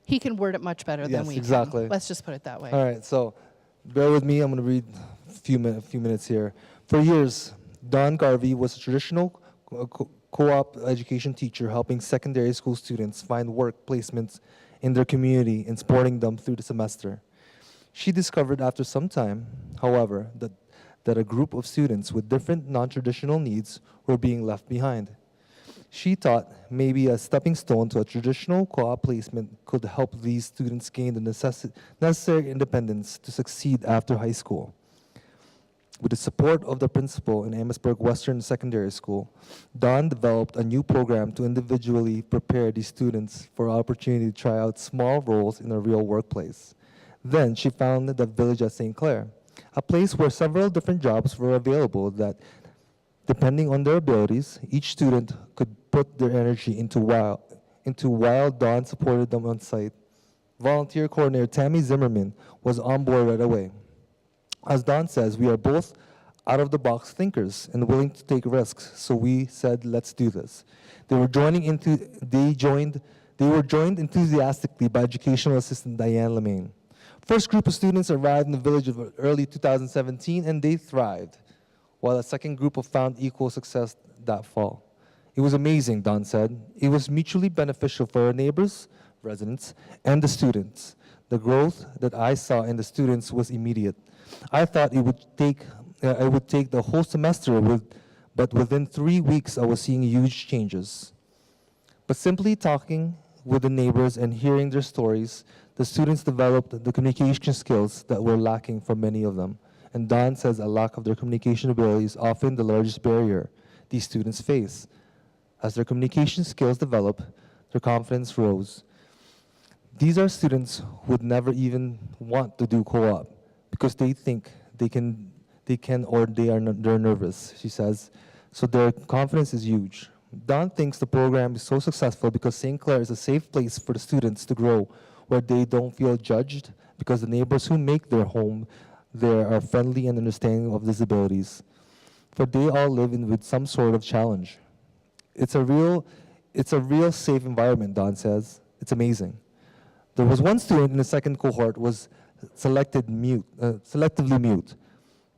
he can word it much better than we can. Exactly. Let's just put it that way. All right, so bear with me. I'm going to read a few minutes here. For years, Don Garvey was a traditional co-op education teacher helping secondary school students find work placements in their community and supporting them through the semester. She discovered after some time, however, that a group of students with different non-traditional needs were being left behind. She thought maybe a stepping stone to a traditional co-op placement could help these students gain the necessary independence to succeed after high school. With the support of the principal in Amherstburg Western Secondary School, Dawn developed a new program to individually prepare these students for an opportunity to try out small roles in a real workplace. Then she founded the Village at St. Clair, a place where several different jobs were available that, depending on their abilities, each student could put their energy into while Dawn supported them on site. Volunteer coordinator Tammy Zimmerman was on board right away. As Dawn says, we are both out-of-the-box thinkers and willing to take risks, so we said, let's do this. They were joined enthusiastically by educational assistant Diane Lemaine. First group of students arrived in the village of early 2017, and they thrived, while a second group found equal success that fall. It was amazing, Don said. It was mutually beneficial for our neighbors, residents, and the students. The growth that I saw in the students was immediate. I thought it would take the whole semester, but within 3 weeks, I was seeing huge changes. But simply talking with the neighbors and hearing their stories, the students developed the communication skills that were lacking for many of them. And Don says a lack of their communication ability is often the largest barrier these students face. As their communication skills develop, their confidence rose. These are students who would never even want to do co-op because they think they're nervous, she says. So their confidence is huge. Don thinks the program is so successful because St. Clair is a safe place for the students to grow, where they don't feel judged because the neighbors who make their home there are friendly and understanding of disabilities. For they all live with some sort of challenge. It's a real safe environment, Don says. It's amazing. There was one student in the second cohort was selectively mute.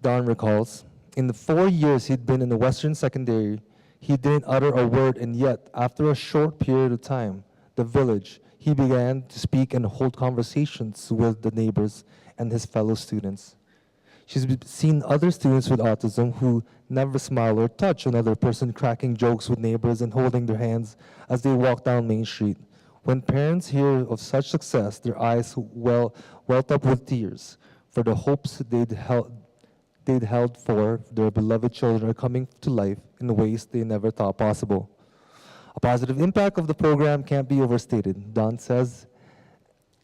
Don recalls, in the 4 years he'd been in the Western Secondary, he didn't utter a word, and yet, after a short period of time, the village, he began to speak and hold conversations with the neighbors and his fellow students. She's seen other students with autism who never smile or touch another person, cracking jokes with neighbors and holding their hands as they walk down Main Street. When parents hear of such success, their eyes welled up with tears, for the hopes they'd held for their beloved children are coming to life in ways they never thought possible. A positive impact of the program can't be overstated, Don says,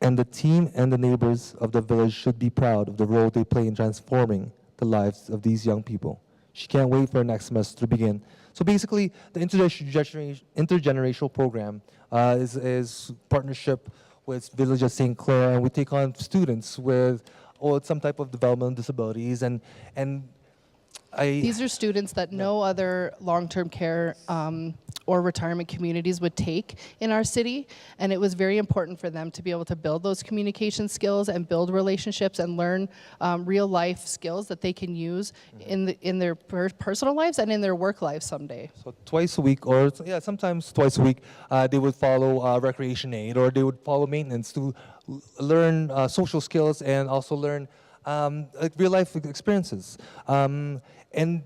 and the team and the neighbors of the village should be proud of the role they play in transforming the lives of these young people. She can't wait for next semester to begin. So basically, the intergenerational program is partnership with Village of St. Clair, and we take on students with some type of developmental disabilities, and These are students that no other long-term care or retirement communities would take in our city, and it was very important for them to be able to build those communication skills and build relationships and learn real-life skills that they can use in their personal lives and in their work lives someday. So twice a week, or sometimes twice a week, they would follow recreation aid, or they would follow maintenance to learn social skills and also learn real-life experiences. And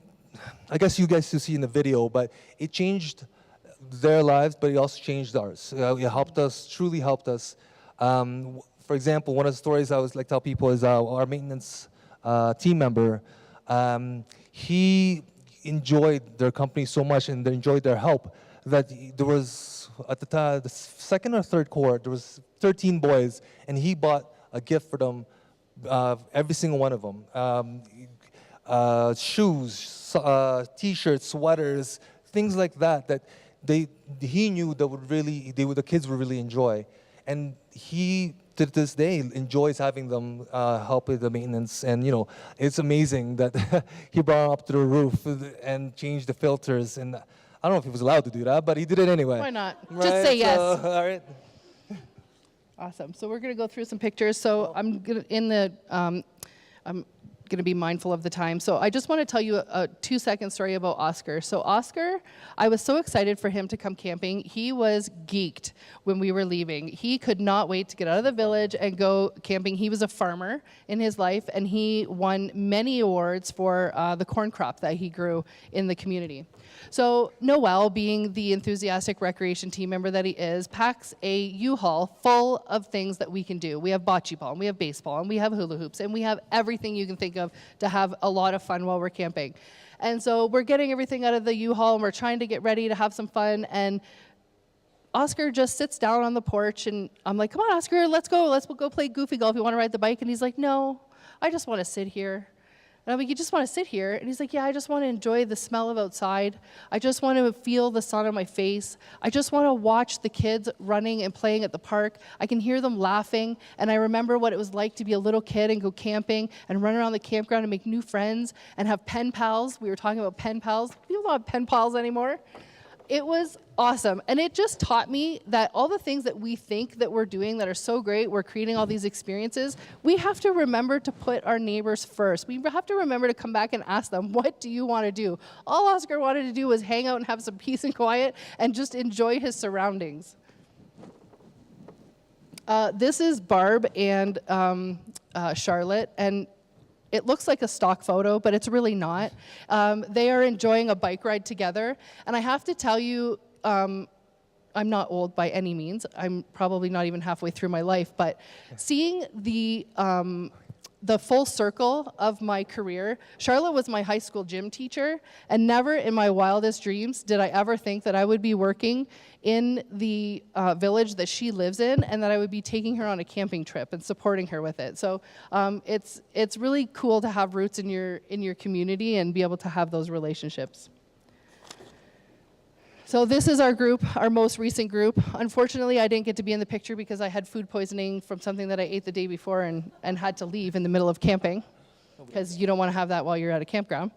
I guess you guys to see in the video, but it changed their lives, but it also changed ours. It helped us, truly helped us. For example, one of the stories I always like to tell people is our maintenance team member. He enjoyed their company so much and they enjoyed their help that there was, at the time, the second or third cohort, there was 13 boys, and he bought a gift for them, every single one of them. Shoes, T-shirts, sweaters, things like that he knew that the kids would really enjoy, and he to this day enjoys having them help with the maintenance. And it's amazing that he brought them up to the roof and changed the filters. And I don't know if he was allowed to do that, but he did it anyway. Why not? Right? Just say yes. All right. Awesome. So we're going to go through some pictures. So I'm going to be mindful of the time. So I just want to tell you a 2-second story about Oscar. So Oscar, I was so excited for him to come camping. He was geeked when we were leaving. He could not wait to get out of the village and go camping. He was a farmer in his life, and he won many awards for the corn crop that he grew in the community. So Noel, being the enthusiastic recreation team member that he is, packs a U-Haul full of things that we can do. We have bocce ball, and we have baseball, and we have hula hoops, and we have everything you can think of to have a lot of fun while we're camping. And so we're getting everything out of the U-Haul, and we're trying to get ready to have some fun, and Oscar just sits down on the porch, and I'm like, come on, Oscar, let's go play goofy golf. You want to ride the bike? And he's like, no, I just want to sit here. And I'm like, you just want to sit here? And he's like, yeah, I just want to enjoy the smell of outside. I just want to feel the sun on my face. I just want to watch the kids running and playing at the park. I can hear them laughing. And I remember what it was like to be a little kid and go camping and run around the campground and make new friends and have pen pals. We were talking about pen pals. People don't have pen pals anymore. It was awesome. And it just taught me that all the things that we think that we're doing that are so great, we're creating all these experiences, we have to remember to put our neighbors first. We have to remember to come back and ask them, what do you want to do? All Oscar wanted to do was hang out and have some peace and quiet and just enjoy his surroundings. This is Barb and Charlotte, and it looks like a stock photo, but it's really not. They are enjoying a bike ride together. And I have to tell you, I'm not old by any means. I'm probably not even halfway through my life, but seeing the full circle of my career, Charlotte was my high school gym teacher, and never in my wildest dreams did I ever think that I would be working in the village that she lives in, and that I would be taking her on a camping trip and supporting her with it. So it's really cool to have roots in your community and be able to have those relationships. So this is our group, our most recent group. Unfortunately, I didn't get to be in the picture because I had food poisoning from something that I ate the day before and had to leave in the middle of camping, because you don't want to have that while you're at a campground.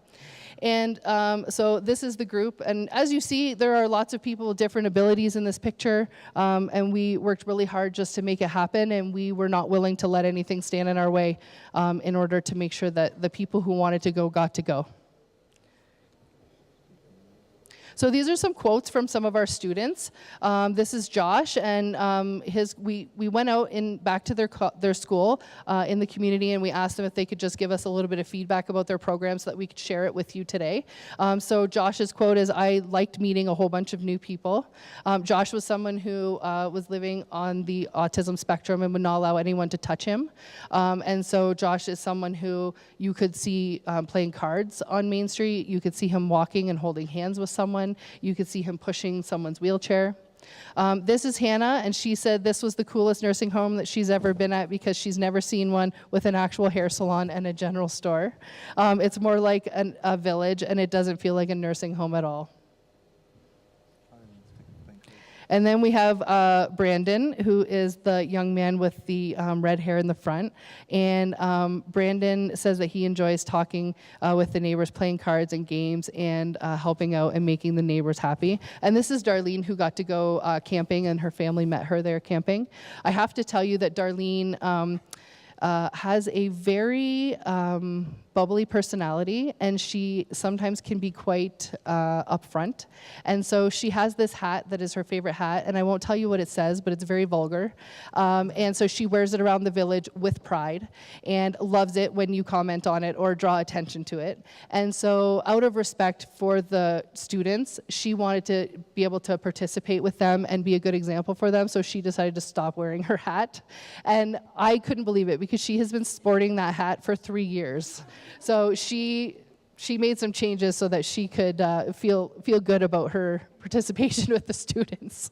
And so this is the group. And as you see, there are lots of people with different abilities in this picture. And we worked really hard just to make it happen. And we were not willing to let anything stand in our way in order to make sure that the people who wanted to go got to go. So these are some quotes from some of our students. This is Josh, and we went out back to their school in the community, and we asked them if they could just give us a little bit of feedback about their program so that we could share it with you today. So Josh's quote is, "I liked meeting a whole bunch of new people." Josh was someone who was living on the autism spectrum and would not allow anyone to touch him. And so Josh is someone who you could see playing cards on Main Street. You could see him walking and holding hands with someone. You could see him pushing someone's wheelchair. This is Hannah, and she said this was the coolest nursing home that she's ever been at because she's never seen one with an actual hair salon and a general store. It's more like a village, and it doesn't feel like a nursing home at all. And then we have Brandon, who is the young man with the red hair in the front. And Brandon says that he enjoys talking with the neighbors, playing cards and games, and helping out and making the neighbors happy. And this is Darlene, who got to go camping, and her family met her there camping. I have to tell you that Darlene has a very bubbly personality, and she sometimes can be quite upfront. And so she has this hat that is her favorite hat, and I won't tell you what it says, but it's very vulgar. And so she wears it around the village with pride and loves it when you comment on it or draw attention to it. And so out of respect for the students, she wanted to be able to participate with them and be a good example for them, so she decided to stop wearing her hat. And I couldn't believe it because she has been sporting that hat for 3 years. So she made some changes so that she could feel good about her participation with the students.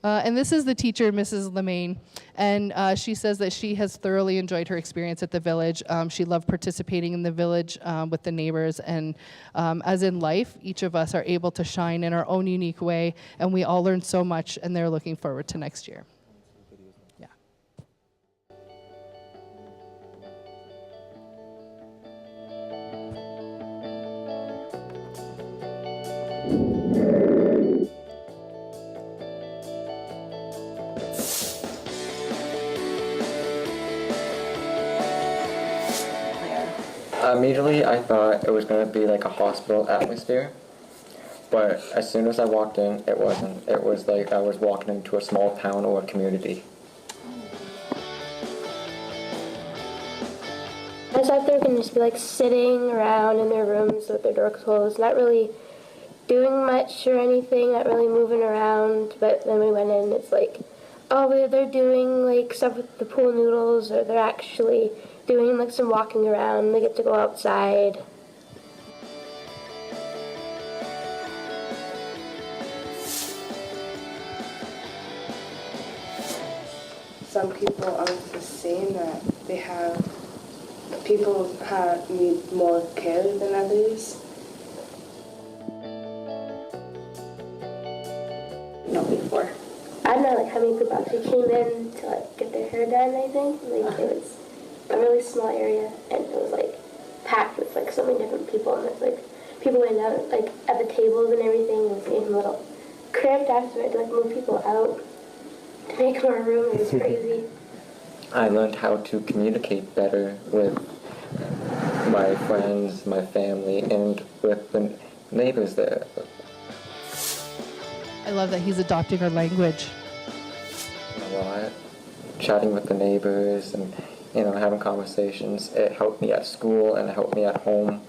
And this is the teacher, Mrs. Lemaine, and she says that she has thoroughly enjoyed her experience at the village. She loved participating in the village with the neighbors, and as in life, each of us are able to shine in our own unique way, and we all learn so much, and they're looking forward to next year. Yeah. Immediately, I thought it was going to be like a hospital atmosphere, but as soon as I walked in, it wasn't. It was like I was walking into a small town or a community. I thought they were going to just be like sitting around in their rooms with their doors closed, not really doing much or anything, not really moving around. But then we went in, it's like, oh, they're doing like stuff with the pool noodles, or they're actually doing like some walking around. They get to go outside. Some people are just saying that people need more care than others. Not before. I don't know like how many people actually came in to like get their hair done. I think like it was a really small area, and it was like packed with like so many different people, and there's like people went out like at the tables and everything. It was getting a little cramped after it to like move people out to make more room. It was crazy. I learned how to communicate better with my friends, my family, and with the neighbors there. I love that he's adopting our language. A lot. Chatting with the neighbors and having conversations. It helped me at school and it helped me at home.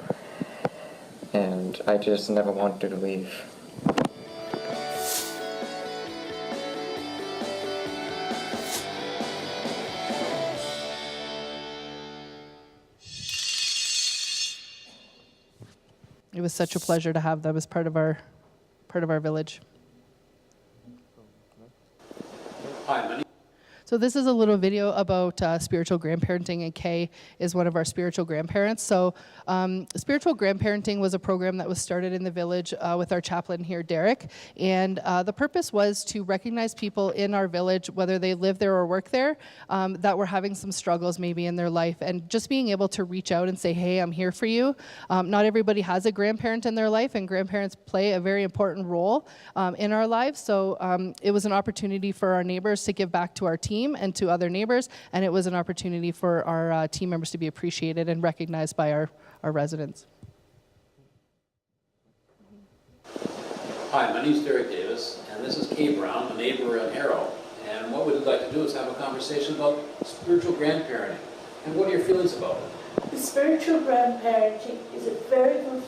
And I just never wanted to leave. It was such a pleasure to have them as part of our village. Hi, my name. So this is a little video about spiritual grandparenting, and Kay is one of our spiritual grandparents. So spiritual grandparenting was a program that was started in the village with our chaplain here, Derek, and the purpose was to recognize people in our village, whether they live there or work there, that were having some struggles maybe in their life, and just being able to reach out and say, hey, I'm here for you. Not everybody has a grandparent in their life, and grandparents play a very important role in our lives. So it was an opportunity for our neighbors to give back to our team and to other neighbors, and it was an opportunity for our team members to be appreciated and recognized by our residents. Hi, my name is Derek Davis, and this is Kay Brown, a neighbor in Erum. And what we'd like to do is have a conversation about spiritual grandparenting. And what are your feelings about it? The spiritual grandparenting is a very good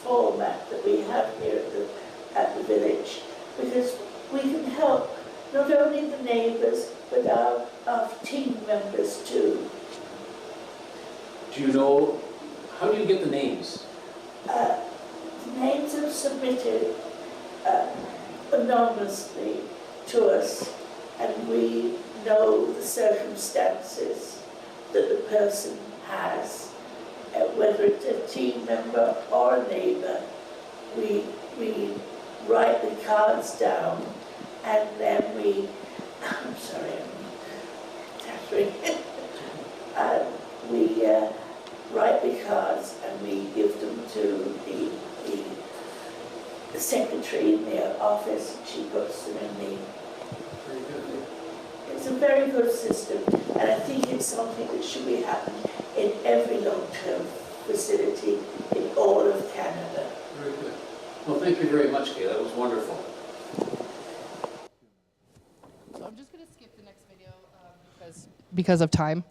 format that we have here at the village, because we can help not only the neighbours, but our team members too. Do you know, how do you get the names? The names are submitted anonymously to us, and we know the circumstances that the person has, whether it's a team member or a neighbour. We write the cards down, and then I'm sorry, I'm tattering. We write the cards and we give them to the secretary in their office, and she puts them in the... It's a very good system, and I think it's something that should be happening in every long-term facility in all of Canada. Very good. Well, thank you very much, Kay. That was wonderful. So I'm just going to skip the next video because of time.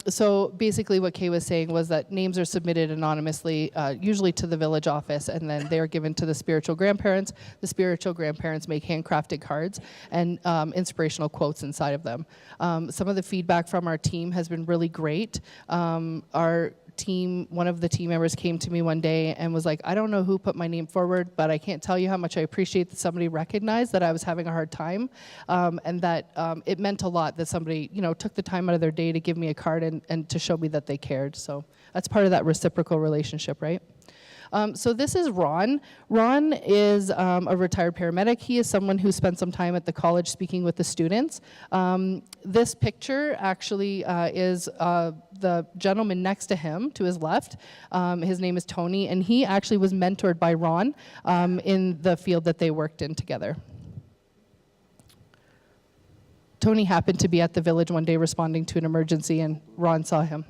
So basically what Kay was saying was that names are submitted anonymously, usually to the village office, and then they're given to the spiritual grandparents. The spiritual grandparents make handcrafted cards and inspirational quotes inside of them. Some of the feedback from our team has been really great. Our team, one of the team members came to me one day and was like, I don't know who put my name forward, but I can't tell you how much I appreciate that somebody recognized that I was having a hard time, and that it meant a lot that somebody, took the time out of their day to give me a card and to show me that they cared. So that's part of that reciprocal relationship, right? So this is Ron. Ron is a retired paramedic. He is someone who spent some time at the college speaking with the students. This picture actually is the gentleman next to him, to his left. His name is Tony, and he actually was mentored by Ron in the field that they worked in together. Tony happened to be at the village one day responding to an emergency, and Ron saw him.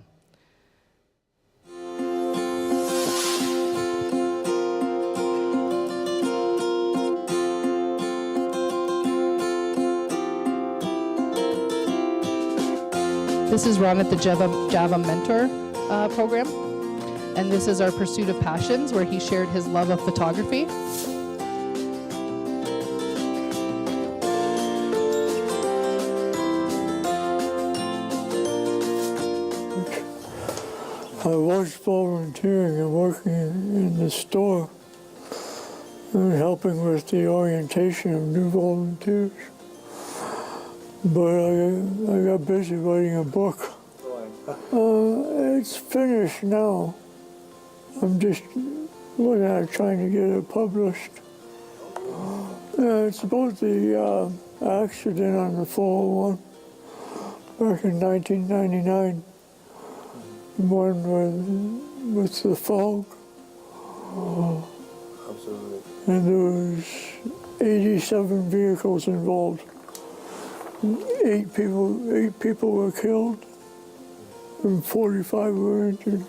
This is Ron at the Java Mentor program, and this is our Pursuit of Passions, where he shared his love of photography. I was volunteering and working in the store and helping with the orientation of new volunteers. But I got busy writing a book. It's finished now. I'm just looking at trying to get it published. It's about the accident on the 401 back in 1999. The one with the fog. Absolutely. And there was 87 vehicles involved. 8 people were killed, and 45 were injured.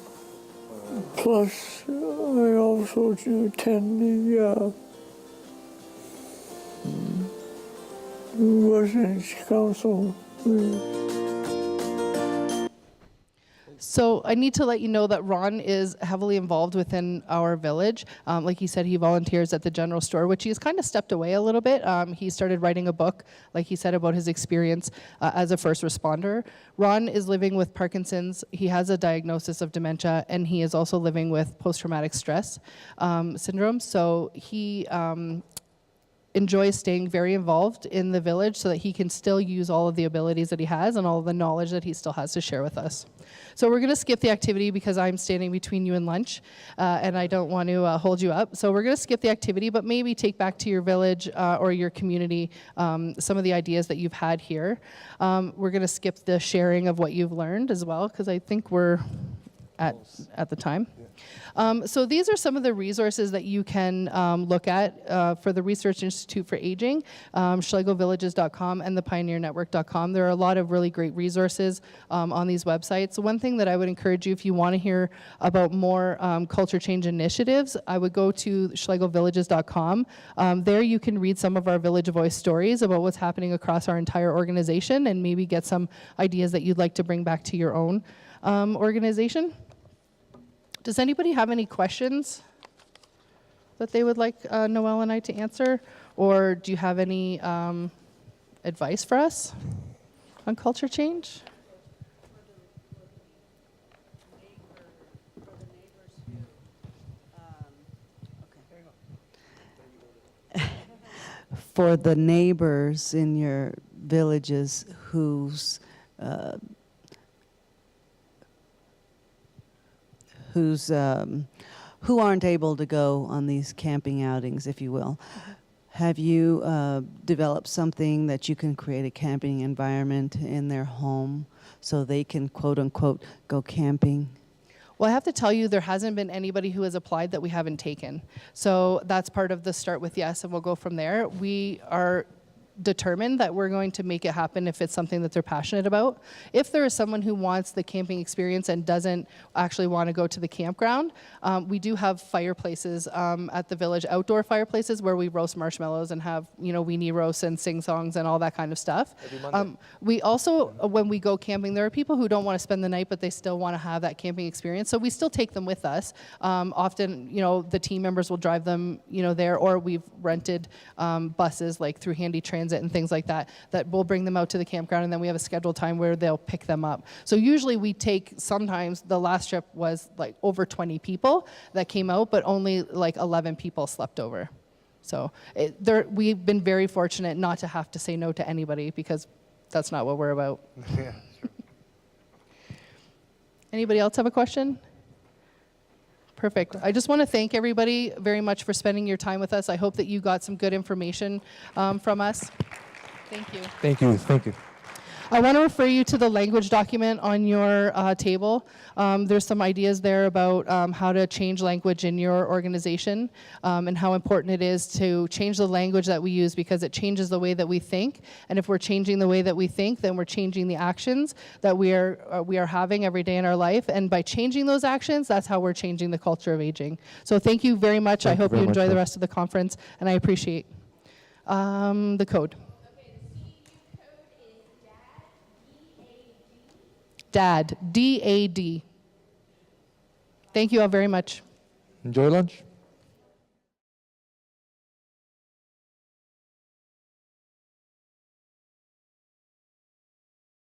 Plus, I also attend the Residents Council. So I need to let you know that Ron is heavily involved within our village. Like he said, he volunteers at the general store, which he's kind of stepped away a little bit. He started writing a book, like he said, about his experience as a first responder. Ron is living with Parkinson's. He has a diagnosis of dementia, and he is also living with post-traumatic stress syndrome. So he enjoys staying very involved in the village so that he can still use all of the abilities that he has and all of the knowledge that he still has to share with us. So we're going to skip the activity because I'm standing between you and lunch, and I don't want to hold you up. So we're going to skip the activity, but maybe take back to your village or your community some of the ideas that you've had here. We're going to skip the sharing of what you've learned as well, because I think we're at the time. So these are some of the resources that you can look at for the Research Institute for Aging, schlegelvillages.com and thepioneernetwork.com. There are a lot of really great resources on these websites. So one thing that I would encourage you, if you want to hear about more culture change initiatives, I would go to schlegelvillages.com. There you can read some of our Village Voice stories about what's happening across our entire organization and maybe get some ideas that you'd like to bring back to your own organization. Does anybody have any questions that they would like Noel and I to answer? Or do you have any advice for us on culture change? For the neighbors in your villages who aren't able to go on these camping outings, if you will. Have you developed something that you can create a camping environment in their home so they can, quote unquote, go camping? Well, I have to tell you, there hasn't been anybody who has applied that we haven't taken. So that's part of the Start With Yes, and we'll go from there. We are determined that we're going to make it happen if it's something that they're passionate about. If there is someone who wants the camping experience and doesn't actually want to go to the campground, we do have fireplaces at the village, outdoor fireplaces where we roast marshmallows and have, weenie roasts and sing songs and all that kind of stuff. Every Monday. We also, when we go camping, there are people who don't want to spend the night, but they still want to have that camping experience. So we still take them with us. Often, the team members will drive them, there, or we've rented buses like through Handy Transit and things like that will bring them out to the campground, and then we have a scheduled time where they'll pick them up. So usually we take, sometimes the last trip was like over 20 people that came out, but only like 11 people slept over. So we've been very fortunate not to have to say no to anybody, because that's not what we're about. Yeah, sure. Anybody else have a question? Perfect. I just want to thank everybody very much for spending your time with us. I hope that you got some good information from us. Thank you. Thank you. Thank you. I want to refer you to the language document on your table. There's some ideas there about how to change language in your organization and how important it is to change the language that we use, because it changes the way that we think. And if we're changing the way that we think, then we're changing the actions that we are having every day in our life. And by changing those actions, that's how we're changing the culture of aging. So thank you very much. I hope you enjoy the rest of the conference, and I appreciate the code. DAD, D-A-D. Thank you all very much. Enjoy lunch.